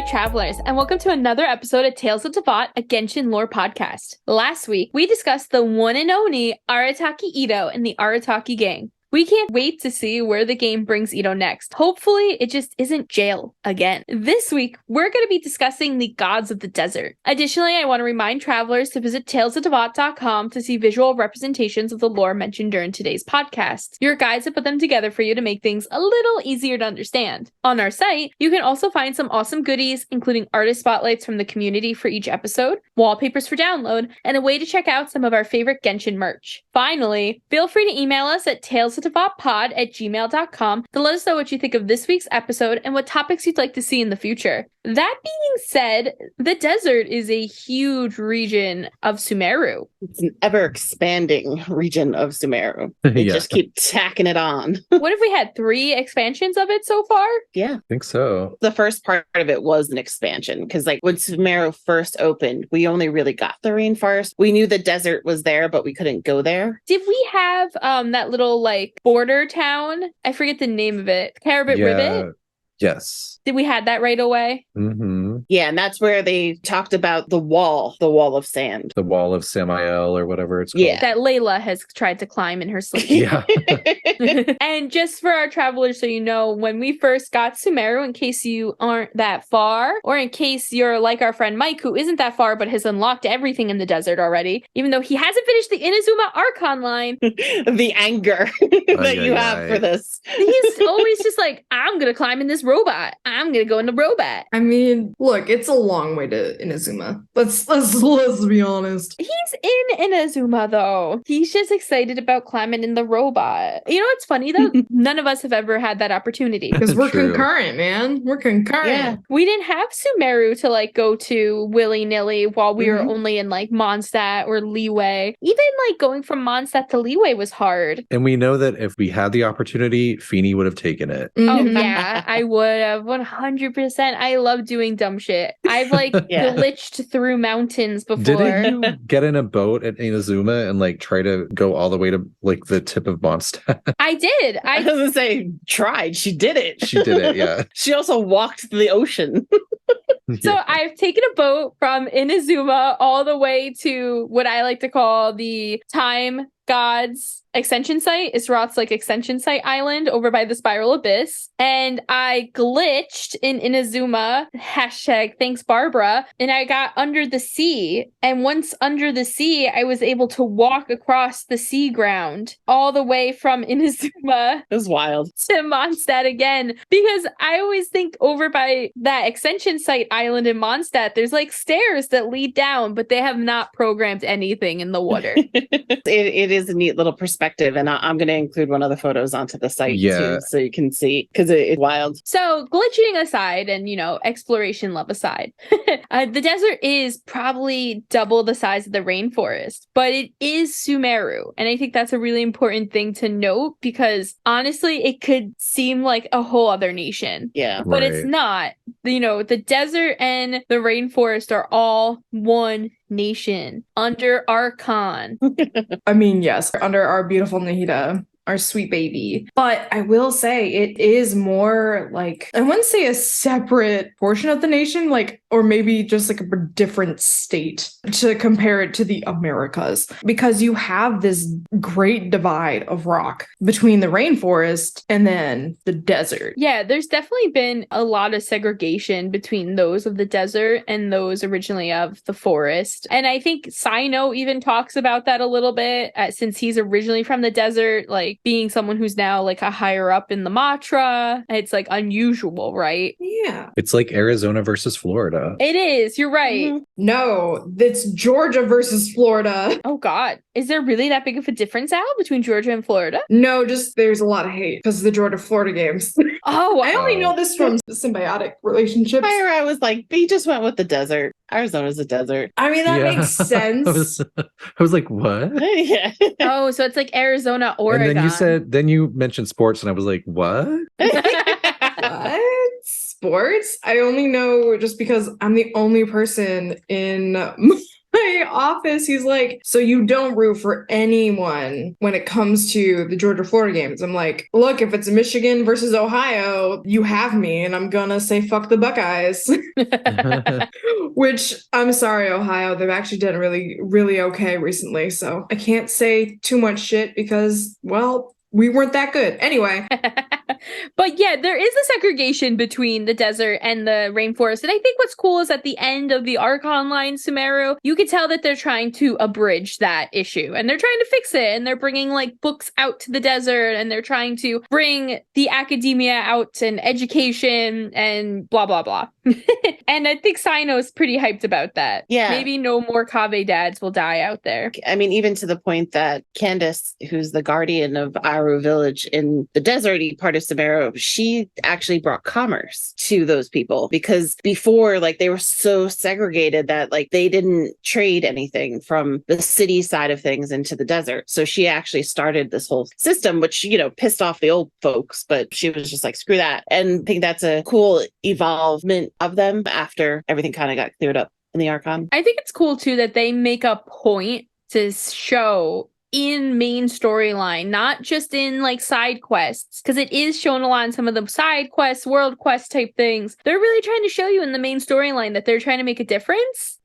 Astra Travelers, and welcome to another episode of Tales of Teyvat, a Genshin Lore Podcast. Last week, we discussed the one and only Arataki Itto and the Arataki Gang. We can't wait to see where the game brings Itto next. Hopefully, it just isn't jail again. This week, we're going to be discussing the gods of the desert. Additionally, I want to remind travelers to visit talesofteyvat.com to see visual representations of the lore mentioned during today's podcast. Your guides have put them together for you to make things a little easier to understand. On our site, you can also find some awesome goodies, including artist spotlights from the community for each episode, wallpapers for download, and a way to check out some of our favorite Genshin merch. Finally, feel free to email us at talesofteyvatpod@gmail.com to let us know what you think of this week's episode and what topics you'd like to see in the future. That being said, the desert is a huge region of Sumeru. It's an ever-expanding region of Sumeru. They just keep tacking it on. What if we had 3 expansions of it so far? Yeah. I think so. The first part of it was an expansion, because when Sumeru first opened, we only really got the rainforest. We knew the desert was there, but we couldn't go there. Did we have that little, border town? I forget the name of it. Carabit Ribbit? Yes. Did we had that right away? Mm-hmm. Yeah, and that's where they talked about the wall of sand. The wall of Samael or whatever it's called. Yeah. That Layla has tried to climb in her sleep. Yeah. And just for our travelers, so you know, when we first got Sumeru, in case you aren't that far, or in case you're like our friend Mike, who isn't that far but has unlocked everything in the desert already, even though he hasn't finished the Inazuma Archon line. The anger that you have for this. He's always just like, I'm going to climb in this robot. I'm going to go in the robot. I mean, look, it's a long way to Inazuma. Let's be honest. He's in Inazuma, though. He's just excited about climbing in the robot. You know what's funny, though? None of us have ever had that opportunity. Because we're True. concurrent, man. We're concurrent. Yeah. We didn't have Sumeru to go to willy-nilly while we were only in Mondstadt or Liyue. Even going from Mondstadt to Liyue was hard. And we know that if we had the opportunity, Feeny would have taken it. Oh Mhm. yeah, I would have 100%. I love doing dumb shit. I've glitched through mountains before. Didn't you get in a boat at Inazuma and try to go all the way to the tip of Mondstadt? I did. I was going to say, tried. She did it. She did it, yeah. She also walked the ocean. So Yeah. I've taken a boat from Inazuma all the way to what I like to call the Time Gods extension site. Israt's extension site island over by the Spiral Abyss. And I glitched in Inazuma, #thanks Barbara, and I got under the sea. And once under the sea, I was able to walk across the sea ground all the way from Inazuma It was wild. to Mondstadt again, because I always think over by that extension site island in Mondstadt, there's stairs that lead down, but they have not programmed anything in the water. It is a neat little perspective, and I'm going to include one of the photos onto the site too, so you can see, because it's wild. So glitching aside and, exploration love aside, the desert is probably double the size of the rainforest, but it is Sumeru. And I think that's a really important thing to note, because honestly, it could seem like a whole other nation. Yeah. But it's not. The desert and the rainforest are all one nation under Archon. I mean, yes, under our beautiful Nahida, our sweet baby. But I will say it is more I wouldn't say a separate portion of the nation, or maybe just a different state to compare it to the Americas, because you have this great divide of rock between the rainforest and then the desert. Yeah, there's definitely been a lot of segregation between those of the desert and those originally of the forest. And I think Sino even talks about that a little bit, since he's originally from the desert, being someone who's now a higher up in the Matra. It's unusual, right? Yeah. It's like Arizona versus Florida. It is, you're right. Mhm. No, it's Georgia versus Florida. Oh god, is there really that big of a difference, Al, between Georgia and Florida? No, just there's a lot of hate because of the Georgia-Florida games. Oh, I only know this from symbiotic relationships. I was like, they just went with the desert. Arizona's a desert. I mean, that Yeah. makes sense. I was like, what? Yeah. oh, so it's Arizona, Oregon. And then you mentioned sports, and I was like, what? What? Sports? I only know just because I'm the only person in my office, he's like, so you don't root for anyone when it comes to the Georgia Florida games. I'm like, look, if it's Michigan versus Ohio, you have me, and I'm gonna say fuck the Buckeyes. Which, I'm sorry, Ohio, they've actually done really, really okay recently, so I can't say too much shit because, well, we weren't that good. Anyway. But yeah, there is a segregation between the desert and the rainforest. And I think what's cool is at the end of the arc online, Sumeru, you could tell that they're trying to abridge that issue. And they're trying to fix it. And they're bringing like books out to the desert. And they're trying to bring the academia out and education and blah, blah, blah. And I think Sino's pretty hyped about that. Yeah. Maybe no more Kave dads will die out there. I mean, even to the point that Candace, who's the guardian of Aru village in the deserty part of Sumeru, she actually brought commerce to those people, because before, like, they were so segregated that like they didn't trade anything from the city side of things into the desert. So she actually started this whole system, which, you know, pissed off the old folks, but she was just like, screw that. And I think that's a cool evolvement of them after everything kind of got cleared up in the Archon. I think it's cool too that they make a point to show in main storyline, not just in like side quests, because it is shown a lot in some of the side quests, world quest type things. They're really trying to show you in the main storyline that they're trying to make a difference,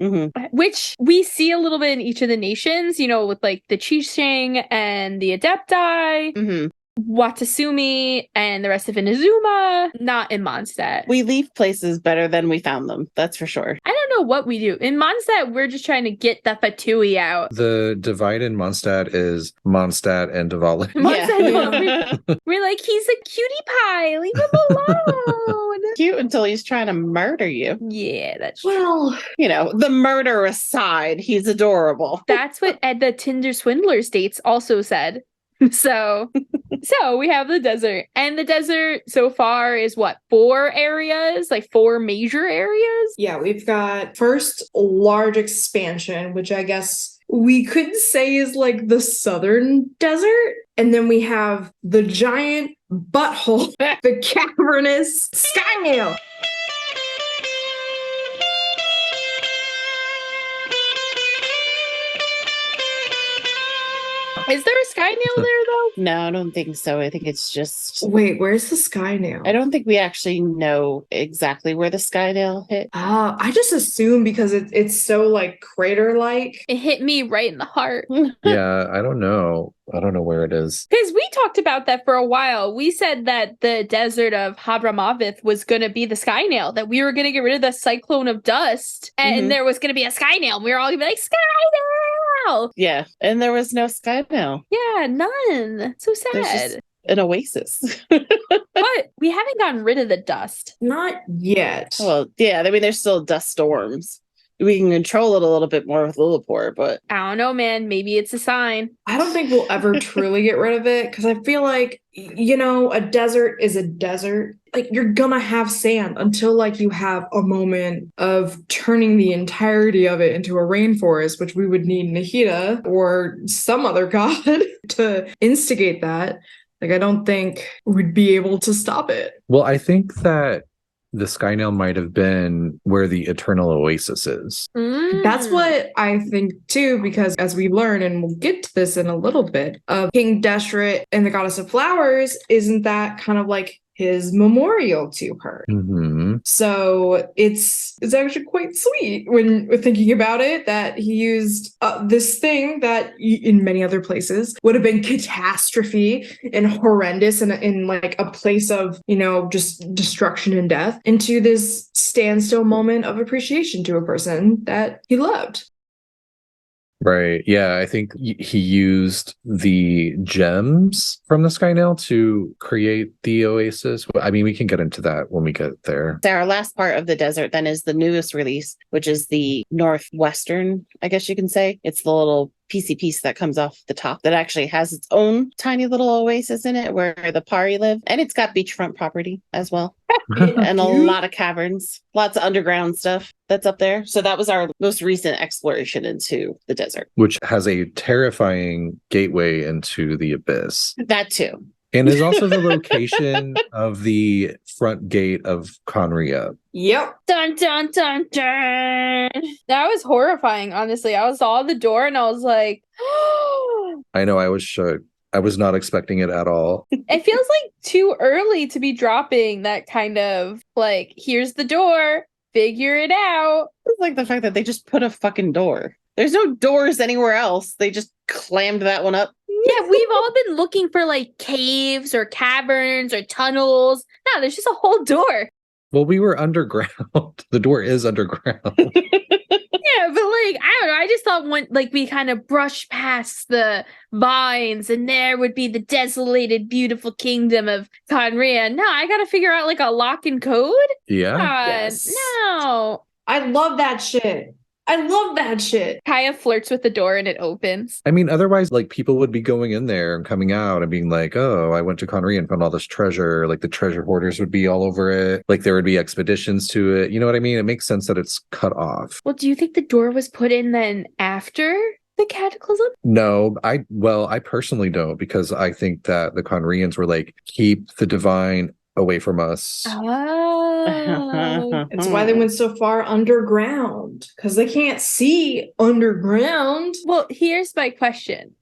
which we see a little bit in each of the nations, you know, with like the Qixing and the Adepti. Watasumi and the rest of Inazuma, not in Mondstadt. We leave places better than we found them, that's for sure. I don't know what we do. In Mondstadt, we're just trying to get the Fatui out. The divide in Mondstadt is Mondstadt and Diwali. We're like, he's a cutie pie. Leave him alone. Cute until he's trying to murder you. Yeah, that's Well, you know, the murder aside, he's adorable. That's what the Tinder Swindlers dates also said. So we have the desert, and the desert so far is what, 4 areas, like 4 major areas. yeah, we've got first large expansion, which I guess we could say is like the southern desert. And then we have the giant butthole, the cavernous skynail. Is there a sky nail there though? No, I don't think so. I think it's just... Wait, where's the skynail? I don't think we actually know exactly where the skynail hit. I just assume because it's so like crater-like. It hit me right in the heart. Yeah, I don't know. I don't know where it is. Because we talked about that for a while. We said that the desert of Hadramaveth was going to be the skynail, that we were going to get rid of the cyclone of dust, and there was going to be a skynail. We were all going to be like, skynail! Yeah, and there was no skynail. Yeah, none. So There's sad. just an oasis. But we haven't gotten rid of the dust. Not yet. Well, yeah, I mean, there's still dust storms. We can control it a little bit more with Lillipore, but... I don't know, man. Maybe it's a sign. I don't think we'll ever truly get rid of it, because I feel like, you know, a desert is a desert. Like, you're gonna have sand until, like, you have a moment of turning the entirety of it into a rainforest, which we would need Nahida or some other god to instigate that. Like, I don't think we'd be able to stop it. Well, I think that the Skynail might have been where the Eternal Oasis is. That's what I think too, because as we learn, and we'll get to this in a little bit, of King Deshret and the Goddess of Flowers, isn't that kind of like his memorial to her? So it's actually quite sweet when we're thinking about it, that he used this thing that in many other places would have been catastrophe and horrendous and in like a place of, you know, just destruction and death, into this standstill moment of appreciation to a person that he loved. Right. Yeah, I think he used the gems from the Skynail to create the oasis. I mean, we can get into that when we get there. So our last part of the desert then is the newest release, which is the northwestern, I guess you can say. It's the little piecey piece that comes off the top that actually has its own tiny little oasis in it where the Pari live. And it's got beachfront property as well. And a lot of caverns, lots of underground stuff that's up there. So that was our most recent exploration into the desert. Which has a terrifying gateway into the abyss. That too. And is also the location of the front gate of Conria. Yep. Dun dun dun dun. That was horrifying, honestly. I saw the door and I was like, I know, I was shook. I was not expecting it at all. it feels like too early to be dropping that kind of like, here's the door, figure it out. It's like the fact that they just put a fucking door. There's no doors anywhere else. They just clammed that one up. Yeah, we've all been looking for like caves or caverns or tunnels. No, there's just a whole door. Well, we were underground. The door is underground. Yeah, but like, I don't know. I just thought when like we kind of brushed past the vines and there would be the desolated, beautiful kingdom of Conria. No, I gotta figure out like a lock and code. Yeah. God, Yes. no. I love that shit. I love that shit. Kaya flirts with the door and it opens. I mean, otherwise, like, people would be going in there and coming out and being like, oh, I went to Conria and found all this treasure. Like, the treasure hoarders would be all over it. Like, there would be expeditions to it. You know what I mean? It makes sense that it's cut off. Well, do you think the door was put in then after the cataclysm? No, I personally don't, because I think that the Conrians were like, keep the divine away from us. Oh. It's why they went so far underground, because they can't see underground. Well, here's my question.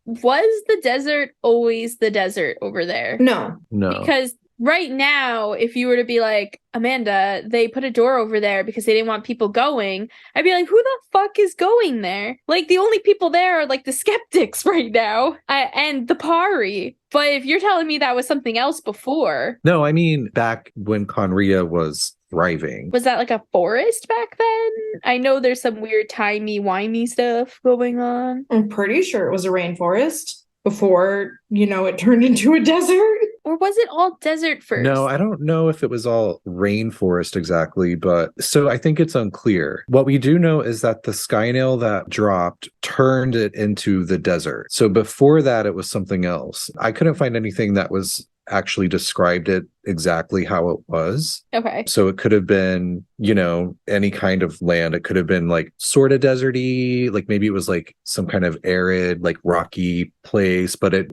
Was the desert always the desert over there? No. No. Because right now, if you were to be like, Amanda, they put a door over there because they didn't want people going, I'd be like, who the fuck is going there? Like, the only people there are like the skeptics right now and the Pari. But if you're telling me that was something else before. No, I mean, back when Conria was thriving. Was that like a forest back then? I know there's some weird timey-wimey stuff going on. I'm pretty sure it was a rainforest before, it turned into a desert. Or was it all desert first? No, I don't know if it was all rainforest exactly, but so I think it's unclear. What we do know is that the Skynail that dropped turned it into the desert. So before that, it was something else. I couldn't find anything that was actually described it exactly how it was. Okay. So it could have been, any kind of land. It could have been like sort of deserty, like maybe it was like some kind of arid, like rocky place, but it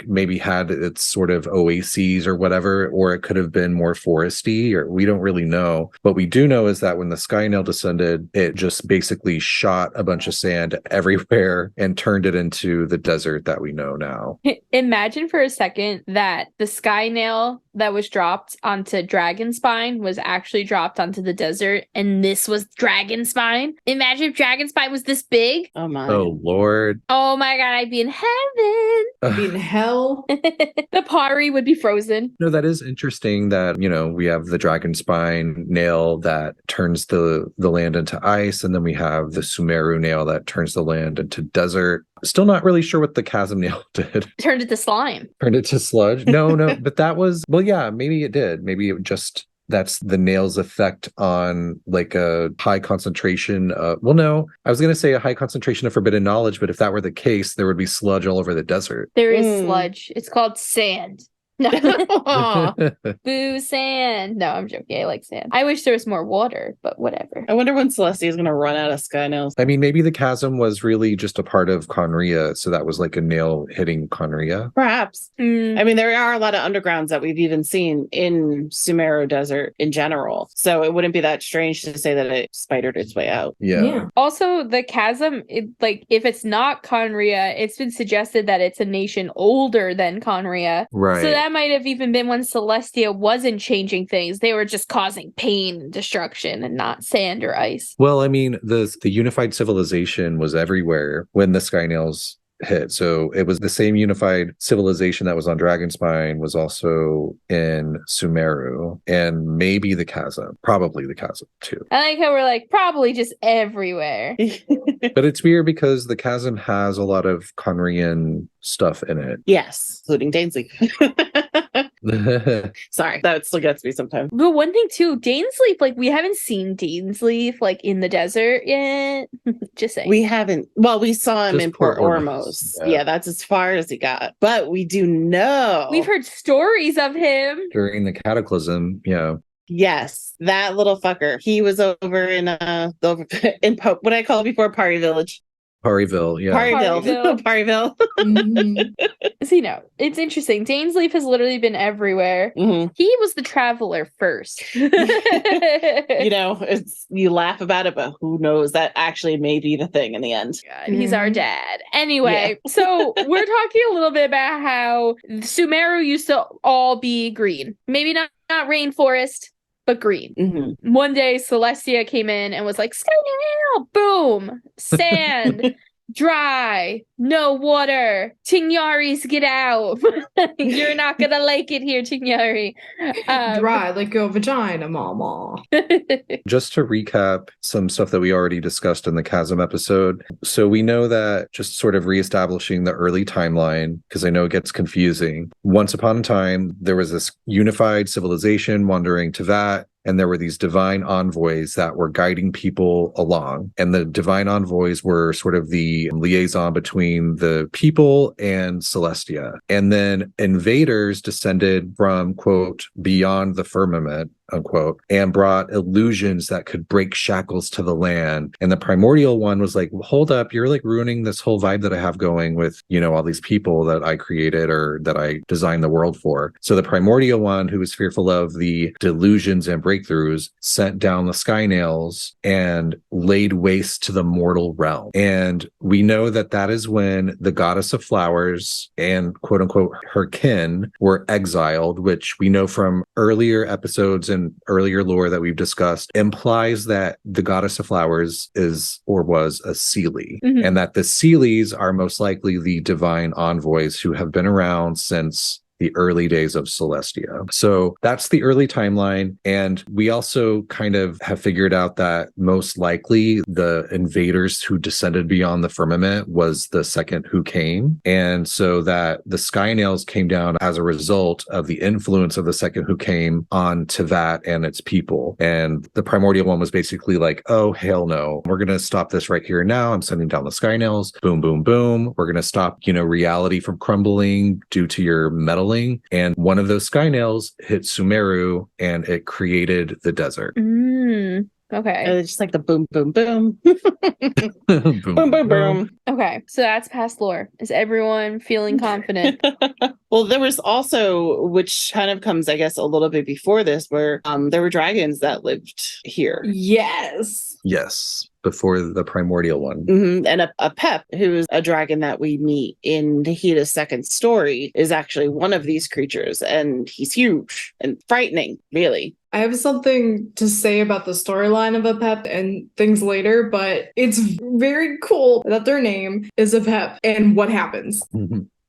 maybe had its sort of oases or whatever, or it could have been more foresty, or we don't really know. What we do know is that when the Skynail descended, it just basically shot a bunch of sand everywhere and turned it into the desert that we know now. Imagine for a second that the Skynail that was dropped onto Dragonspine was actually dropped onto the desert, and this was Dragonspine. Imagine if Dragonspine was this big. Oh my. Oh Lord. Oh my god, I'd be in heaven. Be in hell. The Pari would be frozen. No, that is interesting that, we have the dragon spine nail that turns the land into ice, and then we have the Sumeru nail that turns the land into desert. Still not really sure what the chasm nail did. Turned it to slime. Turned it to sludge? No, but that was, well, yeah, maybe it did. Maybe it just, that's the nail's effect on like a high concentration of, well, no, I was going to say a high concentration of forbidden knowledge, but if that were the case, there would be sludge all over the desert. There is sludge. It's called sand. No. Boo, sand. No, I'm joking. I like sand. I wish there was more water, but whatever. I wonder when Celestia is going to run out of Skynails. I mean, maybe the chasm was really just a part of Conria, so that was like a nail hitting Conria. Perhaps. I mean, there are a lot of undergrounds that we've even seen in Sumeru Desert in general. So it wouldn't be that strange to say that it spidered its way out. Yeah. Also, the chasm, if it's not Conria, it's been suggested that it's a nation older than Conria. Right. So that might have even been when Celestia wasn't changing things. They were just causing pain and destruction and not sand or ice. Well, I mean, the unified civilization was everywhere when the Skynails hit. So it was the same unified civilization that was on Dragonspine was also in Sumeru, and maybe the chasm, probably the chasm too. I like how we're like probably just everywhere. But it's weird because the chasm has a lot of Conrian stuff in it. Yes, including Dainsleif. Sorry, that still gets me sometimes. But one thing too, Dainsleif, we haven't seen Dainsleif in the desert yet. Just saying. We haven't. Well, we saw him Just in Port Port Ormos. Ormos. Yeah, that's as far as he got. But we do know. We've heard stories of him. During the cataclysm, yeah. Yes, that little fucker. He was over in what I called before Party Village. Parryville, yeah. Parryville. Parryville. See, no, it's interesting. Dainsleif has literally been everywhere. Mhm. He was the traveler first. You know, you laugh about it, but who knows? That actually may be the thing in the end. God, he's our dad. Anyway, so we're talking a little bit about how Sumeru used to all be green. Maybe not rainforest, but green. Mm-hmm. One day, Celestia came in and was like, Skynail! Boom! Sand! Dry! No water! Tingyaris, get out! You're not gonna like it here, Tingyari. Dry like your vagina, mama. Just to recap some stuff that we already discussed in the Chasm episode. So we know that, just sort of reestablishing the early timeline, because I know it gets confusing. Once upon a time, there was this unified civilization wandering Teyvat, and there were these divine envoys that were guiding people along. And the divine envoys were sort of the liaison between the people and Celestia. And then invaders descended from, quote, beyond the firmament, unquote, and brought illusions that could break shackles to the land. And the primordial one was like, well, hold up, you're like ruining this whole vibe that I have going with, you know, all these people that I created or that I designed the world for. So the primordial one, who was fearful of the delusions and breakthroughs, sent down the Skynails and laid waste to the mortal realm. And we know that that is when the goddess of flowers and, quote unquote, her kin were exiled, which we know from earlier episodes and earlier lore that we've discussed, implies that the goddess of flowers is or was a Seelie, and that the Seelies are most likely the divine envoys who have been around since the early days of Celestia. So that's the early timeline. And we also kind of have figured out that most likely the invaders who descended beyond the firmament was the second who came. And so that the Skynails came down as a result of the influence of the second who came on Teyvat and its people. And the primordial one was basically like, oh, hell no, we're going to stop this right here and now. I'm sending down the Skynails. Boom, boom, boom. We're going to stop, you know, reality from crumbling due to your metal. And one of those Skynails hit Sumeru and it created the desert. Okay. It's just like the boom, boom, boom. boom, boom, boom. Okay. So that's past lore. Is everyone feeling confident? Well, there was also, which kind of comes, I guess, a little bit before this, where there were dragons that lived here. Yes. Yes. Before the primordial one. And a Pep, who is a dragon that we meet in Nahida's second story, is actually one of these creatures, and he's huge and frightening, really. I have something to say about the storyline of a Pep and things later, but it's very cool that their name is a Pep and what happens.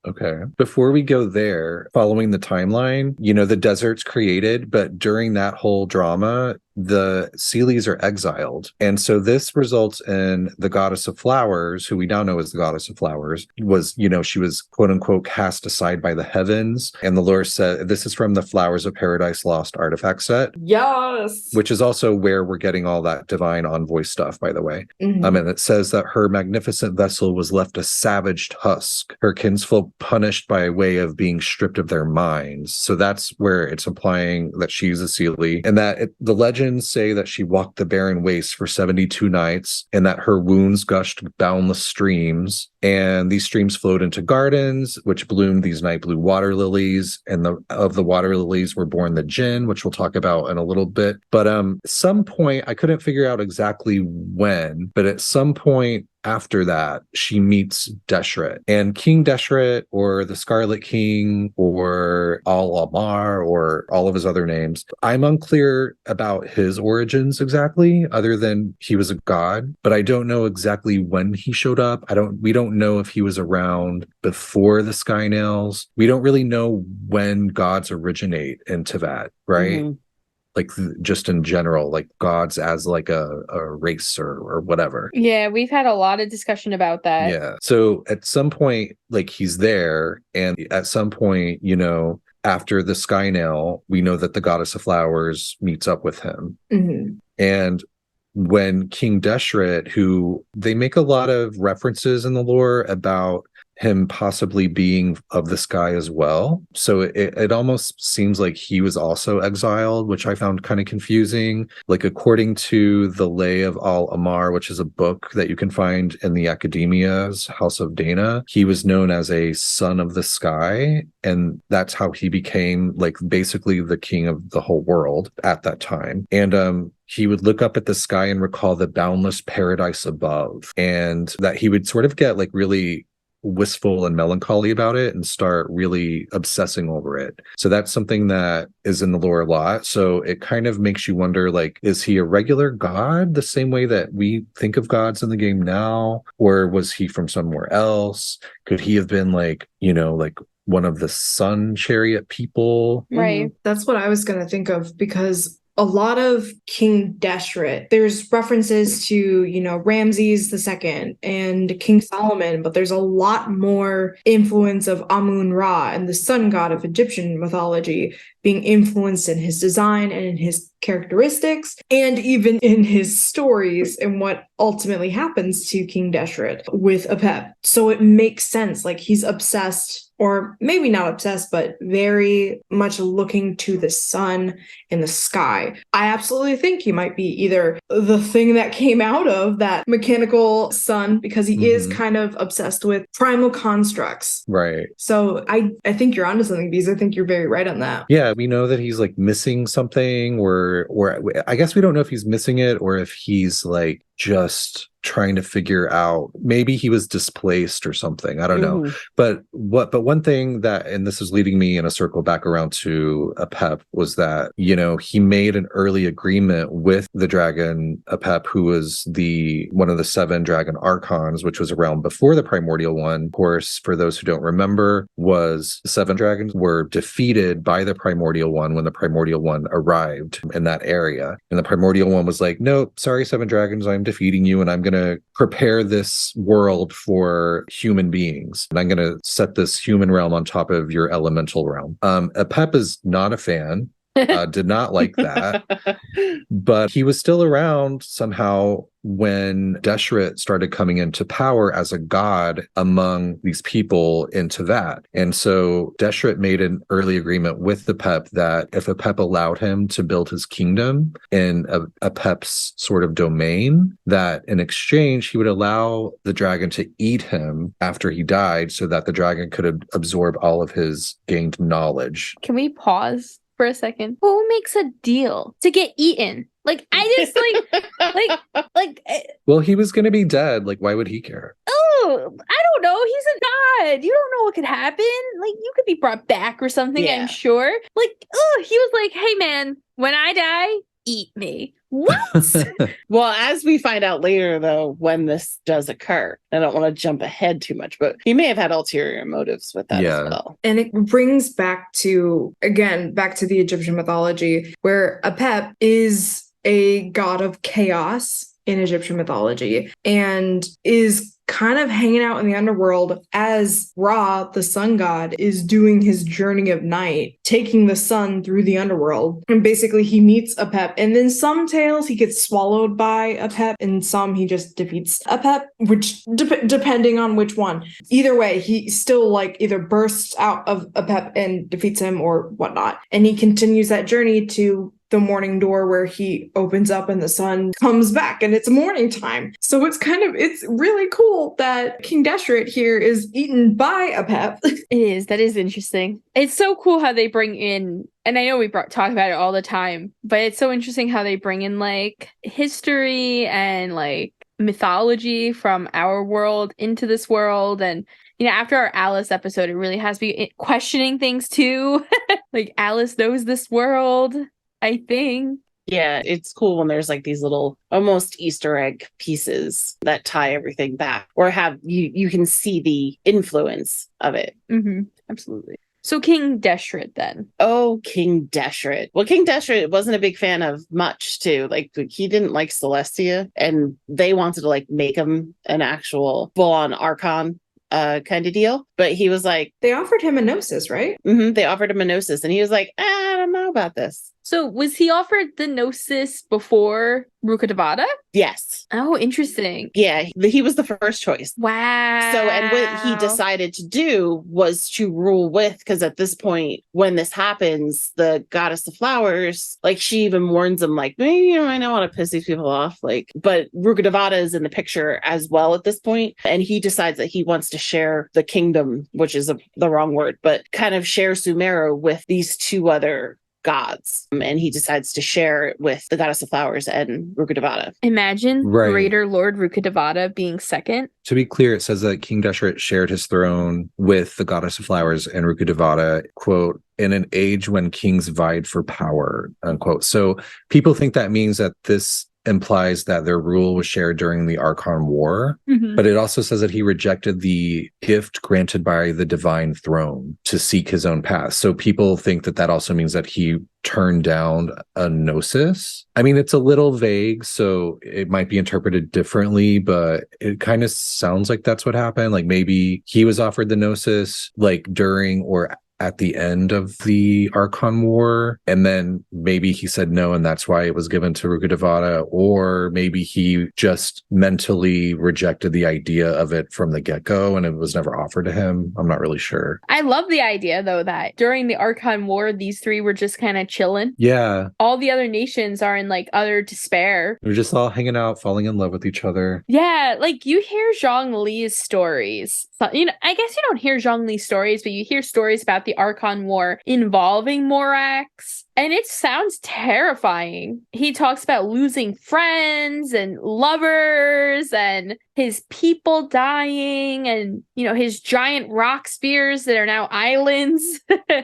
Okay. Before we go there, following the timeline, you know, the desert's created, but during that whole drama, the Seelies are exiled. And so this results in the goddess of flowers, who we now know as the goddess of flowers, was, you know, she was quote unquote cast aside by the heavens. And the lore said, this is from the Flowers of Paradise Lost artifact set. Yes. Which is also where we're getting all that divine envoy stuff, by the way. And it says that her magnificent vessel was left a savaged husk, her kinsfolk punished by way of being stripped of their minds. So that's where it's implying that she's a Seelie, and that the legend say that she walked the barren waste for 72 nights and that her wounds gushed boundless streams, and these streams flowed into gardens which bloomed these night blue water lilies, and of the water lilies were born the Jinn, which we'll talk about in a little bit. But some point, I couldn't figure out exactly when, but at some point after that, she meets Deshret. And King Deshret, or the Scarlet King, or Al-Amar, or all of his other names, I'm unclear about his origins exactly, other than he was a god. But I don't know exactly when he showed up. We don't know if he was around before the Skynails. We don't really know when gods originate in Teyvat, right? Like just in general, like gods as like a race or whatever. Yeah, we've had a lot of discussion about that. Yeah. So at some point, like he's there, and at some point, you know, after the Skynail, we know that the goddess of flowers meets up with him. And when King Deshret, who they make a lot of references in the lore about him possibly being of the sky as well. So it almost seems like he was also exiled, which I found kind of confusing. Like, according to the Lay of Al Amar, which is a book that you can find in the Academia's House of Dana, he was known as a son of the sky, and that's how he became like basically the king of the whole world at that time. And he would look up at the sky and recall the boundless paradise above, and that he would sort of get like really wistful and melancholy about it and start really obsessing over it. So that's something that is in the lore a lot. So it kind of makes you wonder, like, is he a regular god the same way that we think of gods in the game now? Or was he from somewhere else? Could he have been like, you know, like one of the sun chariot people? Right. That's what I was going to think of, because a lot of King Deshret, there's references to, you know, Ramses II and King Solomon, but there's a lot more influence of Amun-Ra and the sun god of Egyptian mythology being influenced in his design and in his characteristics and even in his stories and what ultimately happens to King Deshret with Apep. So it makes sense. Like, he's obsessed, or maybe not obsessed, but very much looking to the sun and the sky. I absolutely think he might be either the thing that came out of that mechanical sun, because he is kind of obsessed with primal constructs. Right. So I think you're onto something, because I think you're very right on that. Yeah, we know that he's like missing something, or I guess we don't know if he's missing it or if he's like just trying to figure out, maybe he was displaced or something. I don't know. But one thing that, and this is leading me in a circle back around to Apep, was that, you know, he made an early agreement with the dragon Apep, who was one of the 7 dragon archons, which was around before the primordial one. Of course, for those who don't remember, was the 7 dragons were defeated by the primordial one when the primordial one arrived in that area. And the primordial one was like, nope, sorry, 7 dragons, I'm defeating you, and I'm going to prepare this world for human beings, and I'm going to set this human realm on top of your elemental realm. Apep is not a fan. Did not like that, but he was still around somehow when Deshret started coming into power as a god among these people in Teyvat. And so Deshret made an early agreement with Apep that if Apep allowed him to build his kingdom in Apep's sort of domain, that in exchange he would allow the dragon to eat him after he died, so that the dragon could absorb all of his gained knowledge. Can we pause for a second? Who makes a deal to get eaten? Like, I just Well, he was going to be dead. Like, why would he care? Oh, I don't know. He's a god. You don't know what could happen. Like, you could be brought back or something, Yeah. I'm sure. Like, oh, he was like, hey, man, when I die, eat me. What? Well, as we find out later, though, when this does occur, I don't want to jump ahead too much, but he may have had ulterior motives with that as well. And it brings back to the Egyptian mythology, where Apep is a god of chaos in Egyptian mythology and is kind of hanging out in the underworld as Ra, the sun god, is doing his journey of night, taking the sun through the underworld. And basically he meets Apep, and then some tales he gets swallowed by Apep, and some he just defeats Apep, which depending on which one. Either way, he still like either bursts out of Apep and defeats him or whatnot. And he continues that journey to the morning door, where he opens up and the sun comes back and it's morning time. So it's really cool that King Deshret here is eaten by Apep. It is. That is interesting. It's so cool how they bring in, and I know we talk about it all the time, but it's so interesting how they bring in like history and like mythology from our world into this world. And you know, after our Alice episode, it really has me questioning things too. Like, Alice knows this world, I think. Yeah, it's cool when there's like these little almost Easter egg pieces that tie everything back, or have you can see the influence of it. Absolutely. So King Deshret then. Oh, King Deshret. Well, King Deshret wasn't a big fan of much too. Like, he didn't like Celestia, and they wanted to like make him an actual full-on Archon kind of deal. But he was like, They offered him a gnosis, right? they offered him a gnosis, and he was like, I don't know about this. So was he offered the Gnosis before Rukkhadevata? Yes. Oh, interesting. Yeah, he was the first choice. Wow. So, and what he decided to do was to rule with, because at this point, when this happens, the goddess of flowers, like she even warns him, like, maybe I don't want to piss these people off. Like, but Rukkhadevata is in the picture as well at this point, and he decides that he wants to share the kingdom, which is the wrong word, but kind of share Sumeru with these two other gods, and he decides to share it with the goddess of flowers and Rukkhadevata. Imagine Greater Lord Rukkhadevata being second. To be clear, it says that King Deshret shared his throne with the goddess of flowers and Rukkhadevata, quote, in an age when kings vied for power, unquote. So people think that means that this implies that their rule was shared during the Archon War, but it also says that he rejected the gift granted by the divine throne to seek his own path. So people think that that also means that he turned down a gnosis. I mean, it's a little vague, so it might be interpreted differently, but it kind of sounds like that's what happened. Like maybe he was offered the gnosis like during or at the end of the Archon War, and then maybe he said no, and that's why it was given to Rukkhadevata, or maybe he just mentally rejected the idea of it from the get-go and it was never offered to him. I'm not really sure. I love the idea, though, that during the Archon War, these three were just kind of chilling. Yeah. All the other nations are in, like, utter despair. They're just all hanging out, falling in love with each other. Yeah, like, you hear Zhang Li's stories. So, you know, I guess you don't hear Zhang Li's stories, but you hear stories about the Archon War involving Morax, and it sounds terrifying. He talks about losing friends and lovers and his people dying and, you know, his giant rock spears that are now islands.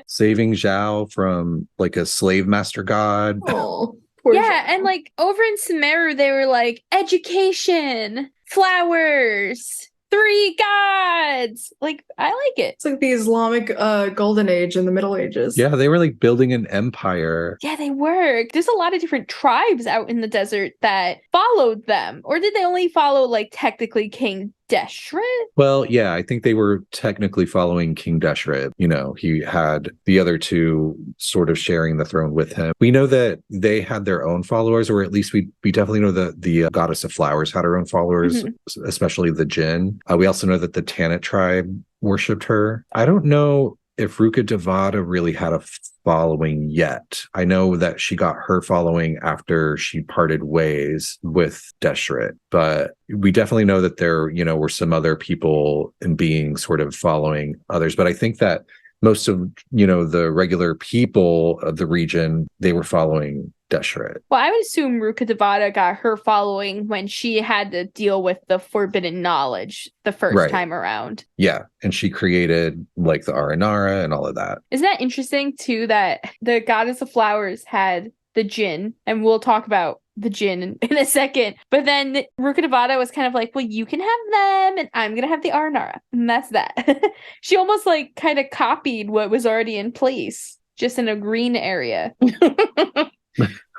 Saving Zhao from like a slave master god. Oh, yeah, and like over in Sumeru, they were like, education, flowers, 3 gods. Like, I like it. It's like the Islamic golden age in the Middle Ages. Yeah, they were like building an empire. Yeah, they were. There's a lot of different tribes out in the desert that followed them. Or did they only follow, like, technically King Deshret? Well, yeah, I think they were technically following King Deshret. You know, he had the other two sort of sharing the throne with him. We know that they had their own followers, or at least we definitely know that the goddess of flowers had her own followers, especially the Jinn. We also know that the Tanit tribe worshipped her. I don't know if Rukkhadevata really had a following yet. I know that she got her following after she parted ways with Deshret, but we definitely know that there, you know, were some other people and beings sort of following others. But I think that most of, you know, the regular people of the region, they were following Deshret. Well, I would assume Rukkhadevata got her following when she had to deal with the forbidden knowledge the first time around. Yeah, and she created like the Aranara and all of that. Isn't that interesting too, that the goddess of flowers had the Jinn, and we'll talk about the Jinn in a second, but then Rukkhadevata was kind of like, well, you can have them and I'm gonna have the Aranara, and that's that. She almost like kind of copied what was already in place, just in a green area.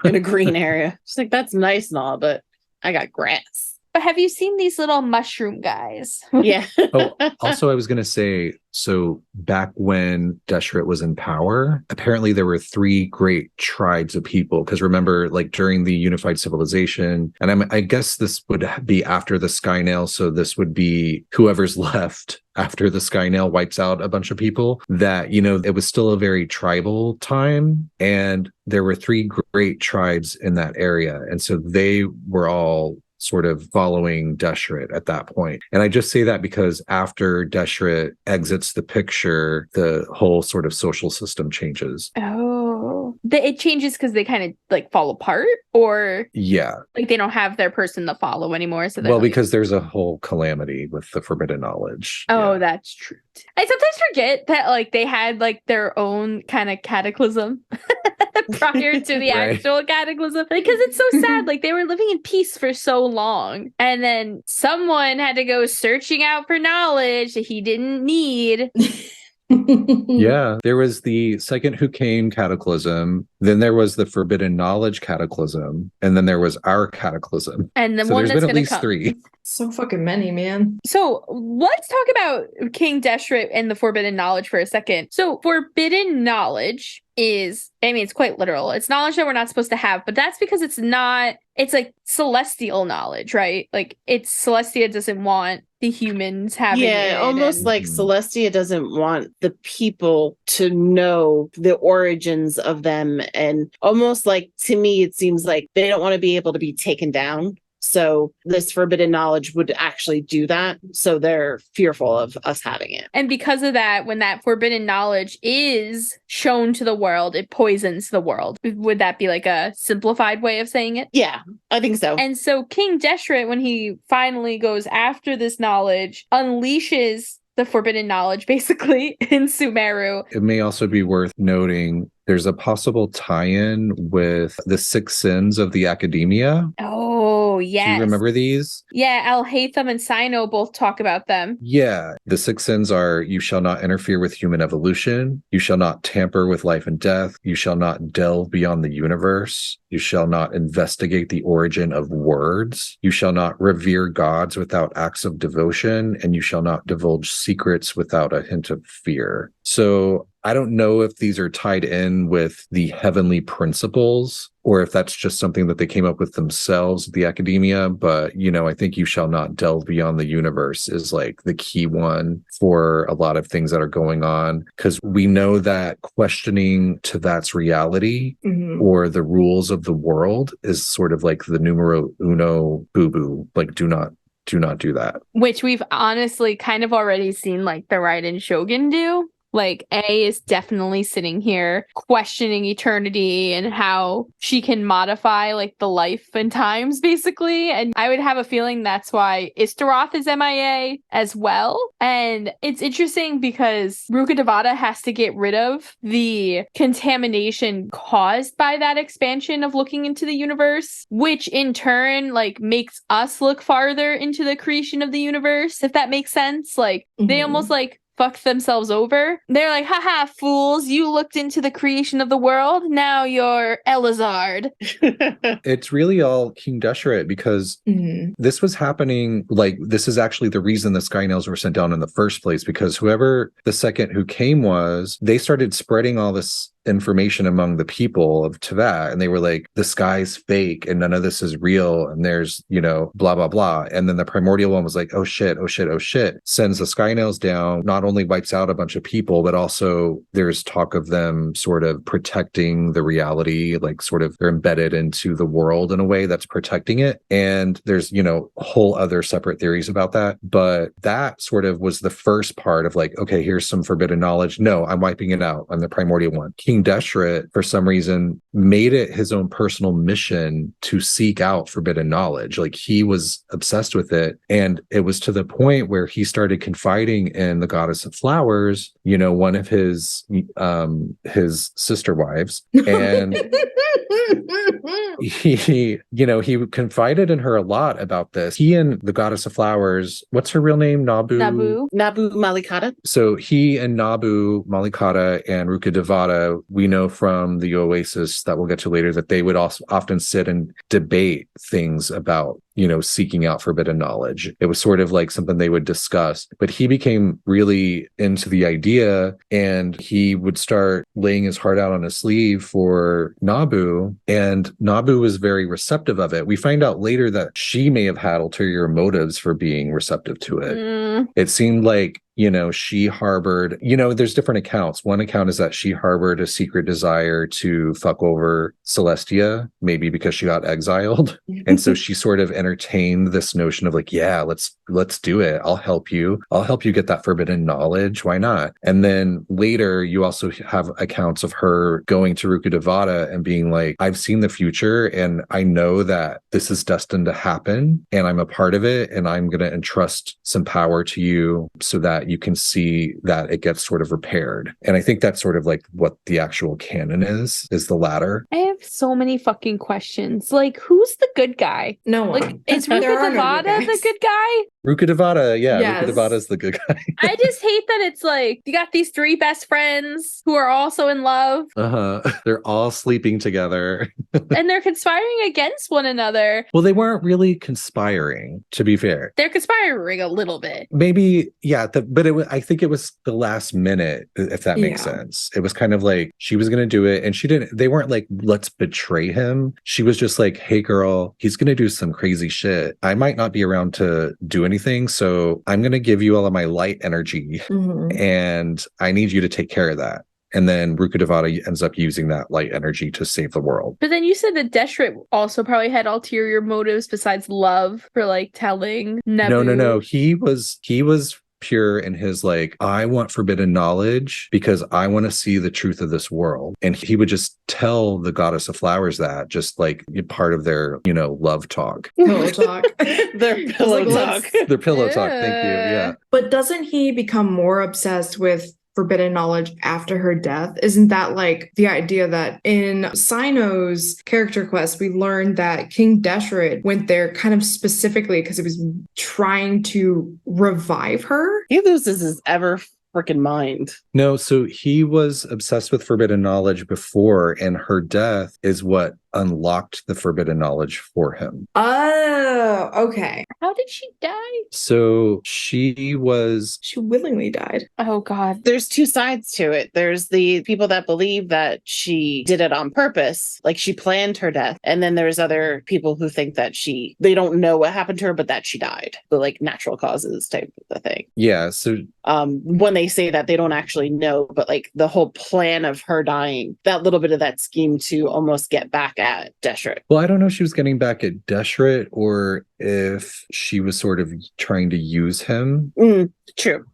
In a green area. She's like, that's nice and all, but I got grass. But have you seen these little mushroom guys? Yeah. Oh, also, I was going to say, so back when Deshret was in power, apparently there were 3 great tribes of people. Because remember, like during the unified civilization, and I guess this would be after the Skynail, so this would be whoever's left after the Skynail wipes out a bunch of people, that, you know, it was still a very tribal time. And there were 3 great tribes in that area. And so they were all sort of following Deshret at that point. And I just say that because after Deshret exits the picture, the whole sort of social system changes. Oh. It changes because they kind of like fall apart, or yeah, like they don't have their person to follow anymore. So well, because there's a whole calamity with the forbidden knowledge. Oh, yeah. That's true. I sometimes forget that like they had like their own kind of cataclysm prior to the actual cataclysm, because it's so sad. Like they were living in peace for so long, and then someone had to go searching out for knowledge that he didn't need. Yeah, there was the second who came cataclysm, then there was the forbidden knowledge cataclysm, and then there was our cataclysm. And the So one there's that's been at gonna least come. 3. So fucking many, man. So let's talk about King Deshret and the forbidden knowledge for a second. So forbidden knowledge is, I mean, it's quite literal. It's knowledge that we're not supposed to have, but that's because it's like celestial knowledge, right? Like Celestia doesn't want the humans having it. Almost and- like Celestia doesn't want the people to know the origins of them. And almost like, to me, it seems like they don't want to be able to be taken down. So this forbidden knowledge would actually do that. So they're fearful of us having it. And because of that, when that forbidden knowledge is shown to the world, it poisons the world. Would that be like a simplified way of saying it? Yeah, I think so. And so King Deshret, when he finally goes after this knowledge, unleashes the forbidden knowledge basically in Sumeru. It may also be worth noting there's a possible tie-in with the 6 sins of the academia. Oh, yes. Do you remember these? Yeah, Al-Haytham and Sino both talk about them. Yeah. The 6 sins are: you shall not interfere with human evolution. You shall not tamper with life and death. You shall not delve beyond the universe. You shall not investigate the origin of words. You shall not revere gods without acts of devotion. And you shall not divulge secrets without a hint of fear. So I don't know if these are tied in with the heavenly principles or if that's just something that they came up with themselves, the academia. But, I think you shall not delve beyond the universe is like the key one for a lot of things that are going on. Because we know that questioning Teyvat's reality or the rules of the world is sort of like the numero uno boo-boo. Like, do not do that. Which we've honestly kind of already seen like the Raiden Shogun do. Like, A is definitely sitting here questioning eternity and how she can modify, like, the life and times, basically. And I would have a feeling that's why Istaroth is MIA as well. And it's interesting because Rukkhadevata has to get rid of the contamination caused by that expansion of looking into the universe, which in turn, like, makes us look farther into the creation of the universe, if that makes sense. Like, they almost, like, fuck themselves over. They're like, haha, fools, you looked into the creation of the world, now you're Elazard. It's really all King Deshret because this was happening, like, this is actually the reason the Skynails were sent down in the first place, because whoever the second who came was, they started spreading all this information among the people of Teyvat, and they were like, the sky's fake and none of this is real, and there's, blah blah blah. And then the primordial one was like, oh shit, sends the Skynails down, not only wipes out a bunch of people, but also there's talk of them sort of protecting the reality, like sort of they're embedded into the world in a way that's protecting it. And there's whole other separate theories about that, but that sort of was the first part of like, okay, here's some forbidden knowledge. No, I'm wiping it out. I'm the primordial one. King Deshret, for some reason, made it his own personal mission to seek out forbidden knowledge. Like, he was obsessed with it. And it was to the point where he started confiding in the goddess of flowers, one of his sister wives. And he confided in her a lot about this. He and the goddess of flowers, what's her real name? Nabu Malikata. So he and Nabu Malikata and Rukkhadevata, we know from the Oasis that we'll get to later that they would also often sit and debate things about seeking out forbidden knowledge. It was sort of like something they would discuss, but he became really into the idea and he would start laying his heart out on his sleeve for Nabu, and Nabu was very receptive of it. We find out later that she may have had ulterior motives for being receptive to it. It seemed like she harbored, there's different accounts. One account is that she harbored a secret desire to fuck over Celestia, maybe because she got exiled. And so she sort of entertained this notion of like, yeah, let's do it. I'll help you get that forbidden knowledge. Why not? And then later you also have accounts of her going to Rukkhadevata and being like, I've seen the future and I know that this is destined to happen and I'm a part of it, and I'm going to entrust some power to you so that you can see that it gets sort of repaired. And I think that's sort of like what the actual canon is the latter. I have so many fucking questions. Like, who's the good guy? No one. Like, is There are no Rukkhadevata good guys. the good guy? Rukkhadevata, yeah, Yes. Rukkhadevata's the good guy. I just hate that it's like you got these three best friends who are also in love They're all sleeping together. and they're conspiring against one another. Well, they weren't really conspiring, to be fair. They're conspiring a little bit. Maybe, yeah, but I think it was the last minute, if that makes sense. It was kind of like she was going to do it and they weren't like, let's betray him. She was just like, hey, girl, he's going to do some crazy shit. I might not be around to do anything. So I'm going to give you all of my light energy and I need you to take care of that. And then Rukkhadevata ends up using that light energy to save the world. But then you said that Deshret also probably had ulterior motives besides love for like telling Nebu. No. He was pure in his like, I want forbidden knowledge because I want to see the truth of this world. And he would just tell the goddess of flowers that, just like part of their, love talk. Pillow talk. Their pillow talk. Their pillow talk. Thank you. Yeah. But doesn't he become more obsessed with forbidden knowledge after her death? Isn't that like the idea that in Sino's character quest, we learned that King Deshret went there kind of specifically because he was trying to revive her? He loses his ever freaking mind. No, so he was obsessed with forbidden knowledge before, and her death is what unlocked the forbidden knowledge for him. Oh, okay. How did she die? So she willingly died. Oh God. There's two sides to it. There's the people that believe that she did it on purpose, like she planned her death. And then there's other people who think that they don't know what happened to her, but that she died. The like natural causes type of thing. Yeah. So when they say that, they don't actually know, but like the whole plan of her dying, that little bit of that scheme to almost get back at Deshret. Well, I don't know if she was getting back at Deshret or if she was sort of trying to use him. True.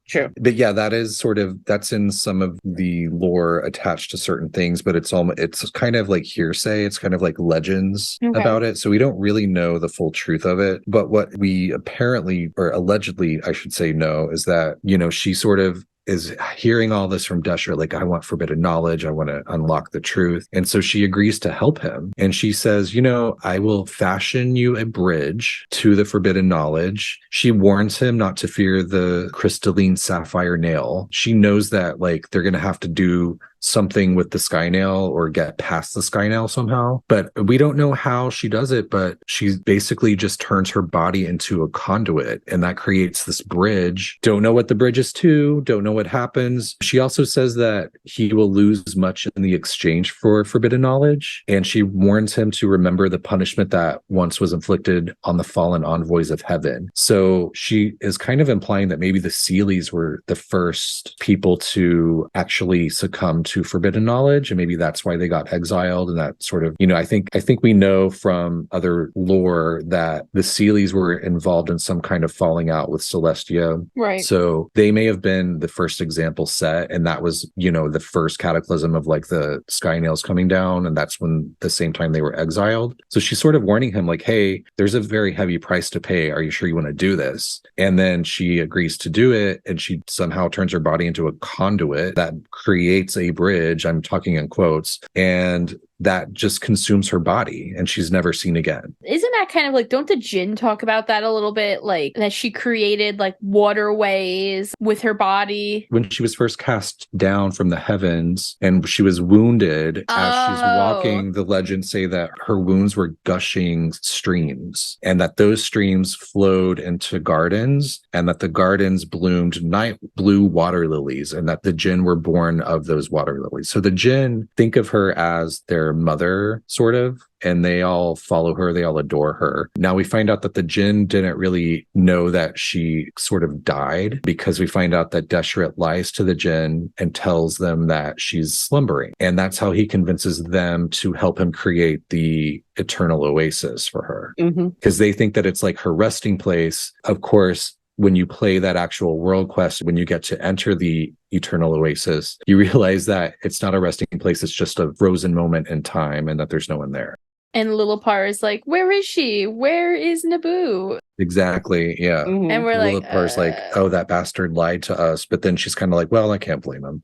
But yeah, that's in some of the lore attached to certain things, but it's kind of like hearsay. It's kind of like legends about it. So we don't really know the full truth of it. But what we apparently, or allegedly, I should say, know is that, she sort of is hearing all this from Deshret, like, I want forbidden knowledge. I want to unlock the truth. And so she agrees to help him. And she says, I will fashion you a bridge to the forbidden knowledge. She warns him not to fear the crystalline sapphire nail. She knows that, like, they're going to have to do something with the sky nail or get past the sky nail somehow, but we don't know how she does it. But she basically just turns her body into a conduit, and that creates this bridge. Don't know what the bridge is to, don't know what happens. She also says that he will lose much in the exchange for forbidden knowledge, and she warns him to remember the punishment that once was inflicted on the fallen envoys of heaven. So she is kind of implying that maybe the Seelies were the first people to actually succumb to forbidden knowledge, and maybe that's why they got exiled. And that sort of, I think we know from other lore that the Seelies were involved in some kind of falling out with Celestia. Right. So they may have been the first example set, and that was, the first cataclysm of like the sky nails coming down, and that's when the same time they were exiled. So she's sort of warning him like, hey, there's a very heavy price to pay. Are you sure you want to do this? And then she agrees to do it, and she somehow turns her body into a conduit that creates a bridge, I'm talking in quotes, and that just consumes her body, and she's never seen again. Isn't that kind of like, don't the Jinn talk about that a little bit? Like that she created like waterways with her body? When she was first cast down from the heavens and she was wounded, as she's walking, the legends say that her wounds were gushing streams, and that those streams flowed into gardens, and that the gardens bloomed night blue water lilies, and that the Jinn were born of those water lilies. So the Jinn think of her as their mother, sort of, and they all follow her, they all adore her. Now we find out that the Jinn didn't really know that she sort of died, because we find out that Deshret lies to the Jinn and tells them that she's slumbering, and that's how he convinces them to help him create the eternal oasis for her, because they think that it's like her resting place. Of course, when you play that actual world quest, when you get to enter the eternal oasis, you realize that it's not a resting place, it's just a frozen moment in time, and that there's no one there. And Lillipar is like, where is she? Where is Naboo? Exactly, yeah. And we're like, Lillipar's like, oh, that bastard lied to us. But then she's kind of like, well, I can't blame him.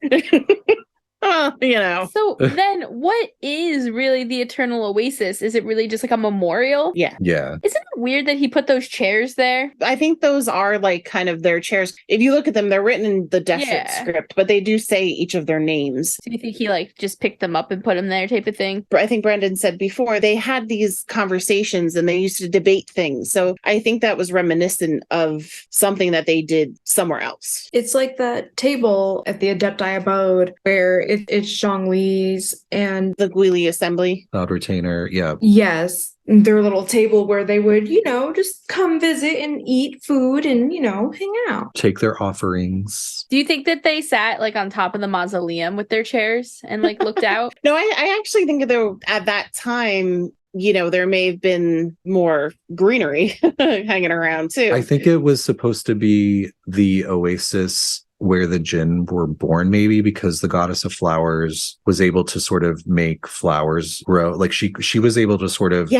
So then what is really the eternal oasis? Is it really just like a memorial? Yeah. Yeah. Isn't it weird that he put those chairs there? I think those are like kind of their chairs. If you look at them, they're written in the Deshret script, but they do say each of their names. Do you think he like just picked them up and put them there type of thing? I think Brandon said before they had these conversations and they used to debate things. So I think that was reminiscent of something that they did somewhere else. It's like that table at the Adepti abode where it's Zhongli's and the Guili assembly. Cloud retainer. Yeah. Yes. Their little table where they would, just come visit and eat food and, hang out. Take their offerings. Do you think that they sat like on top of the mausoleum with their chairs and like looked out? No, I actually think that at that time, there may have been more greenery hanging around too. I think it was supposed to be the oasis where the Jinn were born, maybe because the goddess of flowers was able to sort of make flowers grow. Like she was able to sort of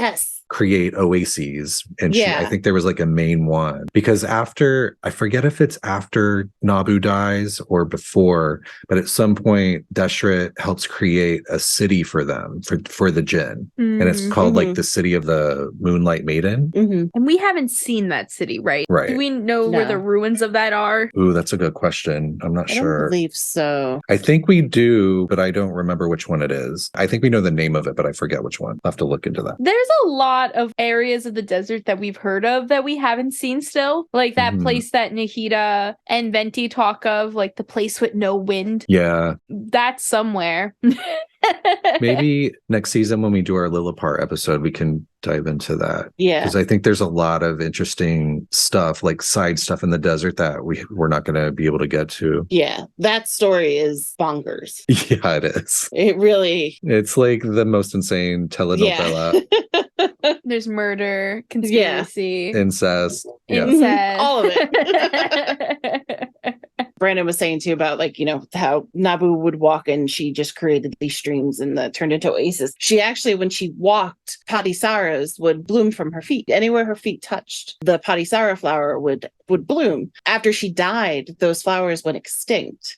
create oases, and I think there was like a main one, because after, I forget if it's after Nabu dies or before, but at some point Deshret helps create a city for them for the Jinn, and it's called like the city of the Moonlight Maiden. And we haven't seen that city, right? Do we know where the ruins of that are? Ooh, that's a good question. I'm not sure. I don't believe so. I think we do, but I don't remember which one it is. I think we know the name of it, but I forget which one. I'll have to look into that. There's a lot of areas of the desert that we've heard of that we haven't seen still. Like that place that Nahida and Venti talk of, like the place with no wind. Yeah. That's somewhere. Maybe next season when we do our Lilliput episode, we can dive into that. Yeah. Because I think there's a lot of interesting stuff, like side stuff in the desert that we're not going to be able to get to. Yeah. That story is bonkers. Yeah, it is. It really... It's like the most insane telenovela. Yeah. There's murder, conspiracy, incest. All of it. Brandon was saying too about how Nabu would walk and she just created these streams and that turned into oasis. She actually, when she walked, Patisaras would bloom from her feet. Anywhere her feet touched, the Patisara flower would bloom. After she died, those flowers went extinct.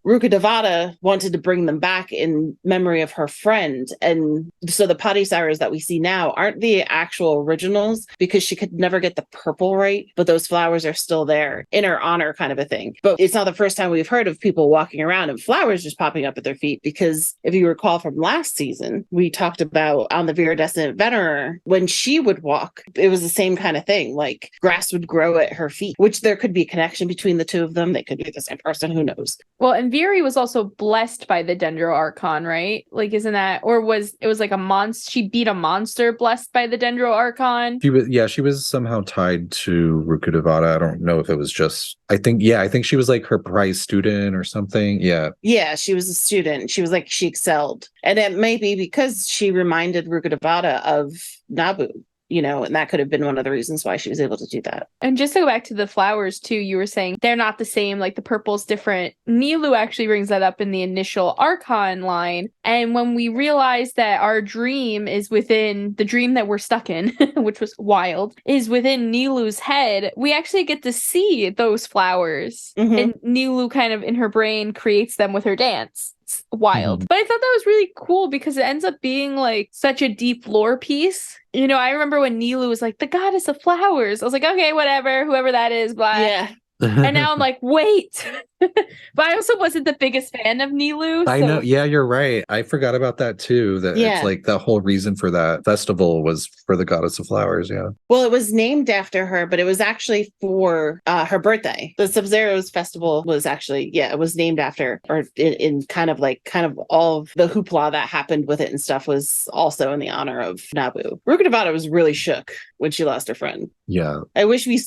Rukkhadevata wanted to bring them back in memory of her friend. And so the Patisaras that we see now aren't the actual originals because she could never get the purple right, but those flowers are still there in her honor, kind of a thing. But it's not the first time we've heard of people walking around and flowers just popping up at their feet, because if you recall from last season, we talked about on the Viridescent Venerer, when she would walk, it was the same kind of thing. Like grass would grow at her feet, which there could be a connection between the two of them. They could be the same person. Who knows? Well, and Viri was also blessed by the Dendro Archon, right? Like, isn't that, or was like a monster? She beat a monster blessed by the Dendro Archon. She was somehow tied to Rukkhadevata. I don't know if it was just, I think she was like her prize student or something. Yeah, she was a student. She was like, she excelled. And it may be because she reminded Rukkhadevata of Nabu. And that could have been one of the reasons why she was able to do that. And just to go back to the flowers too, you were saying they're not the same, like the purple's different. Nilu actually brings that up in the initial Archon line. And when we realize that our dream is within the dream that we're stuck in, which was wild, is within Nilu's head, we actually get to see those flowers. And Nilu kind of in her brain creates them with her dance. Wild. But I thought that was really cool because it ends up being like such a deep lore piece. I remember when Nilu was like the goddess of flowers. I was like, okay, whatever, whoever that is, blah. Yeah. And now I'm like, wait. But I also wasn't the biggest fan of Nilu. I know. Yeah, you're right. I forgot about that too. That it's like the whole reason for that festival was for the goddess of flowers. Yeah. Well, it was named after her, but it was actually for her birthday. The Sub-Zero's festival was actually, it was named after, or in kind of all of the hoopla that happened with it and stuff was also in the honor of Nabu. Rukkhadevata was really shook when she lost her friend. Yeah. I wish we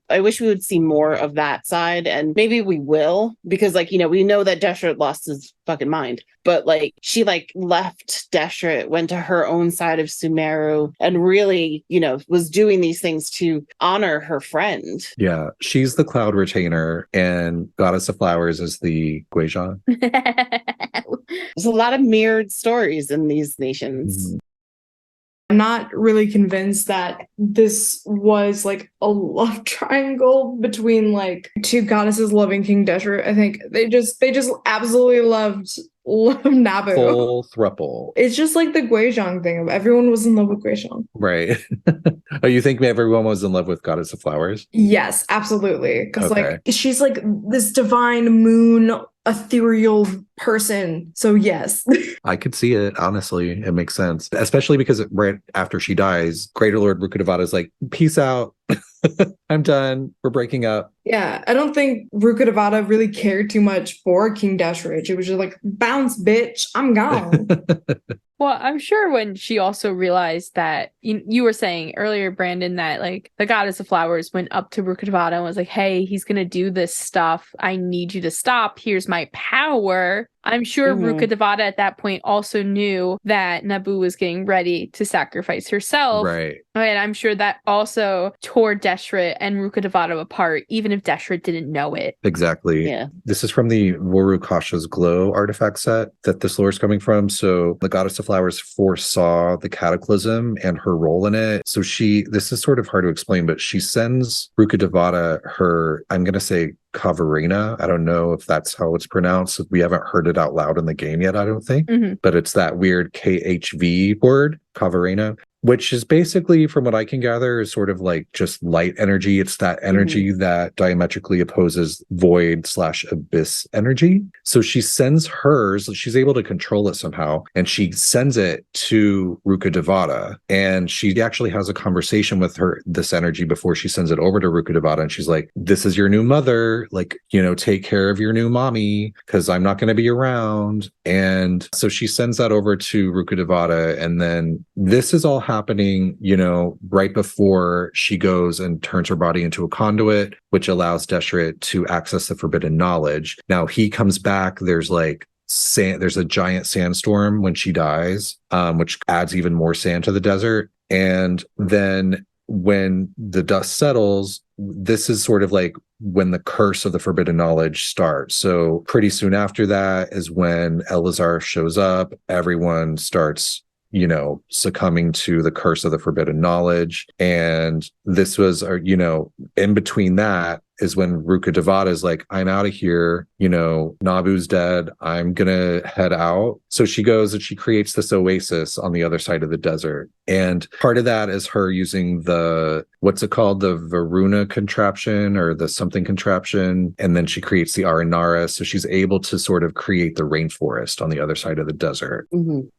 would see more of that side, and maybe we will, because we know that Deshret lost his fucking mind, but she left Deshret, went to her own side of Sumeru, and really was doing these things to honor her friend. Yeah, she's the cloud retainer and goddess of flowers is the Guizhan. There's a lot of mirrored stories in these nations. I'm not really convinced that this was like a love triangle between like two goddesses loving King Deshret. I think they just absolutely loved love Nabu. Full throuple. It's just like the Guizhong thing. Everyone was in love with Guizhong. Right. Oh, you think everyone was in love with Goddess of Flowers? Yes, absolutely. Because Okay. like she's like this divine moon ethereal person. So yes. I could see it, honestly. It makes sense. Especially because right after she dies, Greater Lord Rukkhadevata is like, peace out. I'm done. We're breaking up. Yeah, I don't think Rukkhadevata really cared too much for King Deshret. It was just like, bounce, bitch, I'm gone. Well, I'm sure when she also realized that you were saying earlier, Brandon, that like the Goddess of Flowers went up to Rukkhadevata and was like, hey, he's going to do this stuff. I need you to stop. Here's my power. I'm sure Rukkhadevata at that point also knew that Nabu was getting ready to sacrifice herself. Right. And I'm sure that also tore Deshret and Rukkhadevata apart, even if Deshret didn't know it. Exactly. Yeah. This is from the Woru Kasha's Glow artifact set that this lore is coming from. So the Goddess of Flowers foresaw the cataclysm and her role in it. So this is sort of hard to explain, but she sends Rukkhadevata her, I'm going to say, Kavarina. I don't know if that's how it's pronounced. We haven't heard it out loud in the game yet, I don't think. But it's that weird KHV word, Kavarina, which is basically, from what I can gather, is sort of like just light energy. It's that energy that diametrically opposes void/abyss energy. So she sends hers, she's able to control it somehow, and she sends it to Rukkhadevata. And she actually has a conversation with her, this energy, before she sends it over to Rukkhadevata. And she's like, this is your new mother. Like, take care of your new mommy, because I'm not going to be around. And so she sends that over to Rukkhadevata. And then this is all happening, right before she goes and turns her body into a conduit, which allows Deshret to access the forbidden knowledge. Now he comes back. There's like sand. There's a giant sandstorm when she dies, which adds even more sand to the desert. And then when the dust settles, this is sort of like when the curse of the forbidden knowledge starts. So pretty soon after that is when Elazar shows up. Everyone starts succumbing to the curse of the forbidden knowledge. And this was, in between that is when Rukkhadevata is like, I'm out of here. Nabu's dead. I'm going to head out. So she goes and she creates this oasis on the other side of the desert. And part of that is her using what's it called? The Varuna contraption or the something contraption. And then she creates the Aranara. So she's able to sort of create the rainforest on the other side of the desert.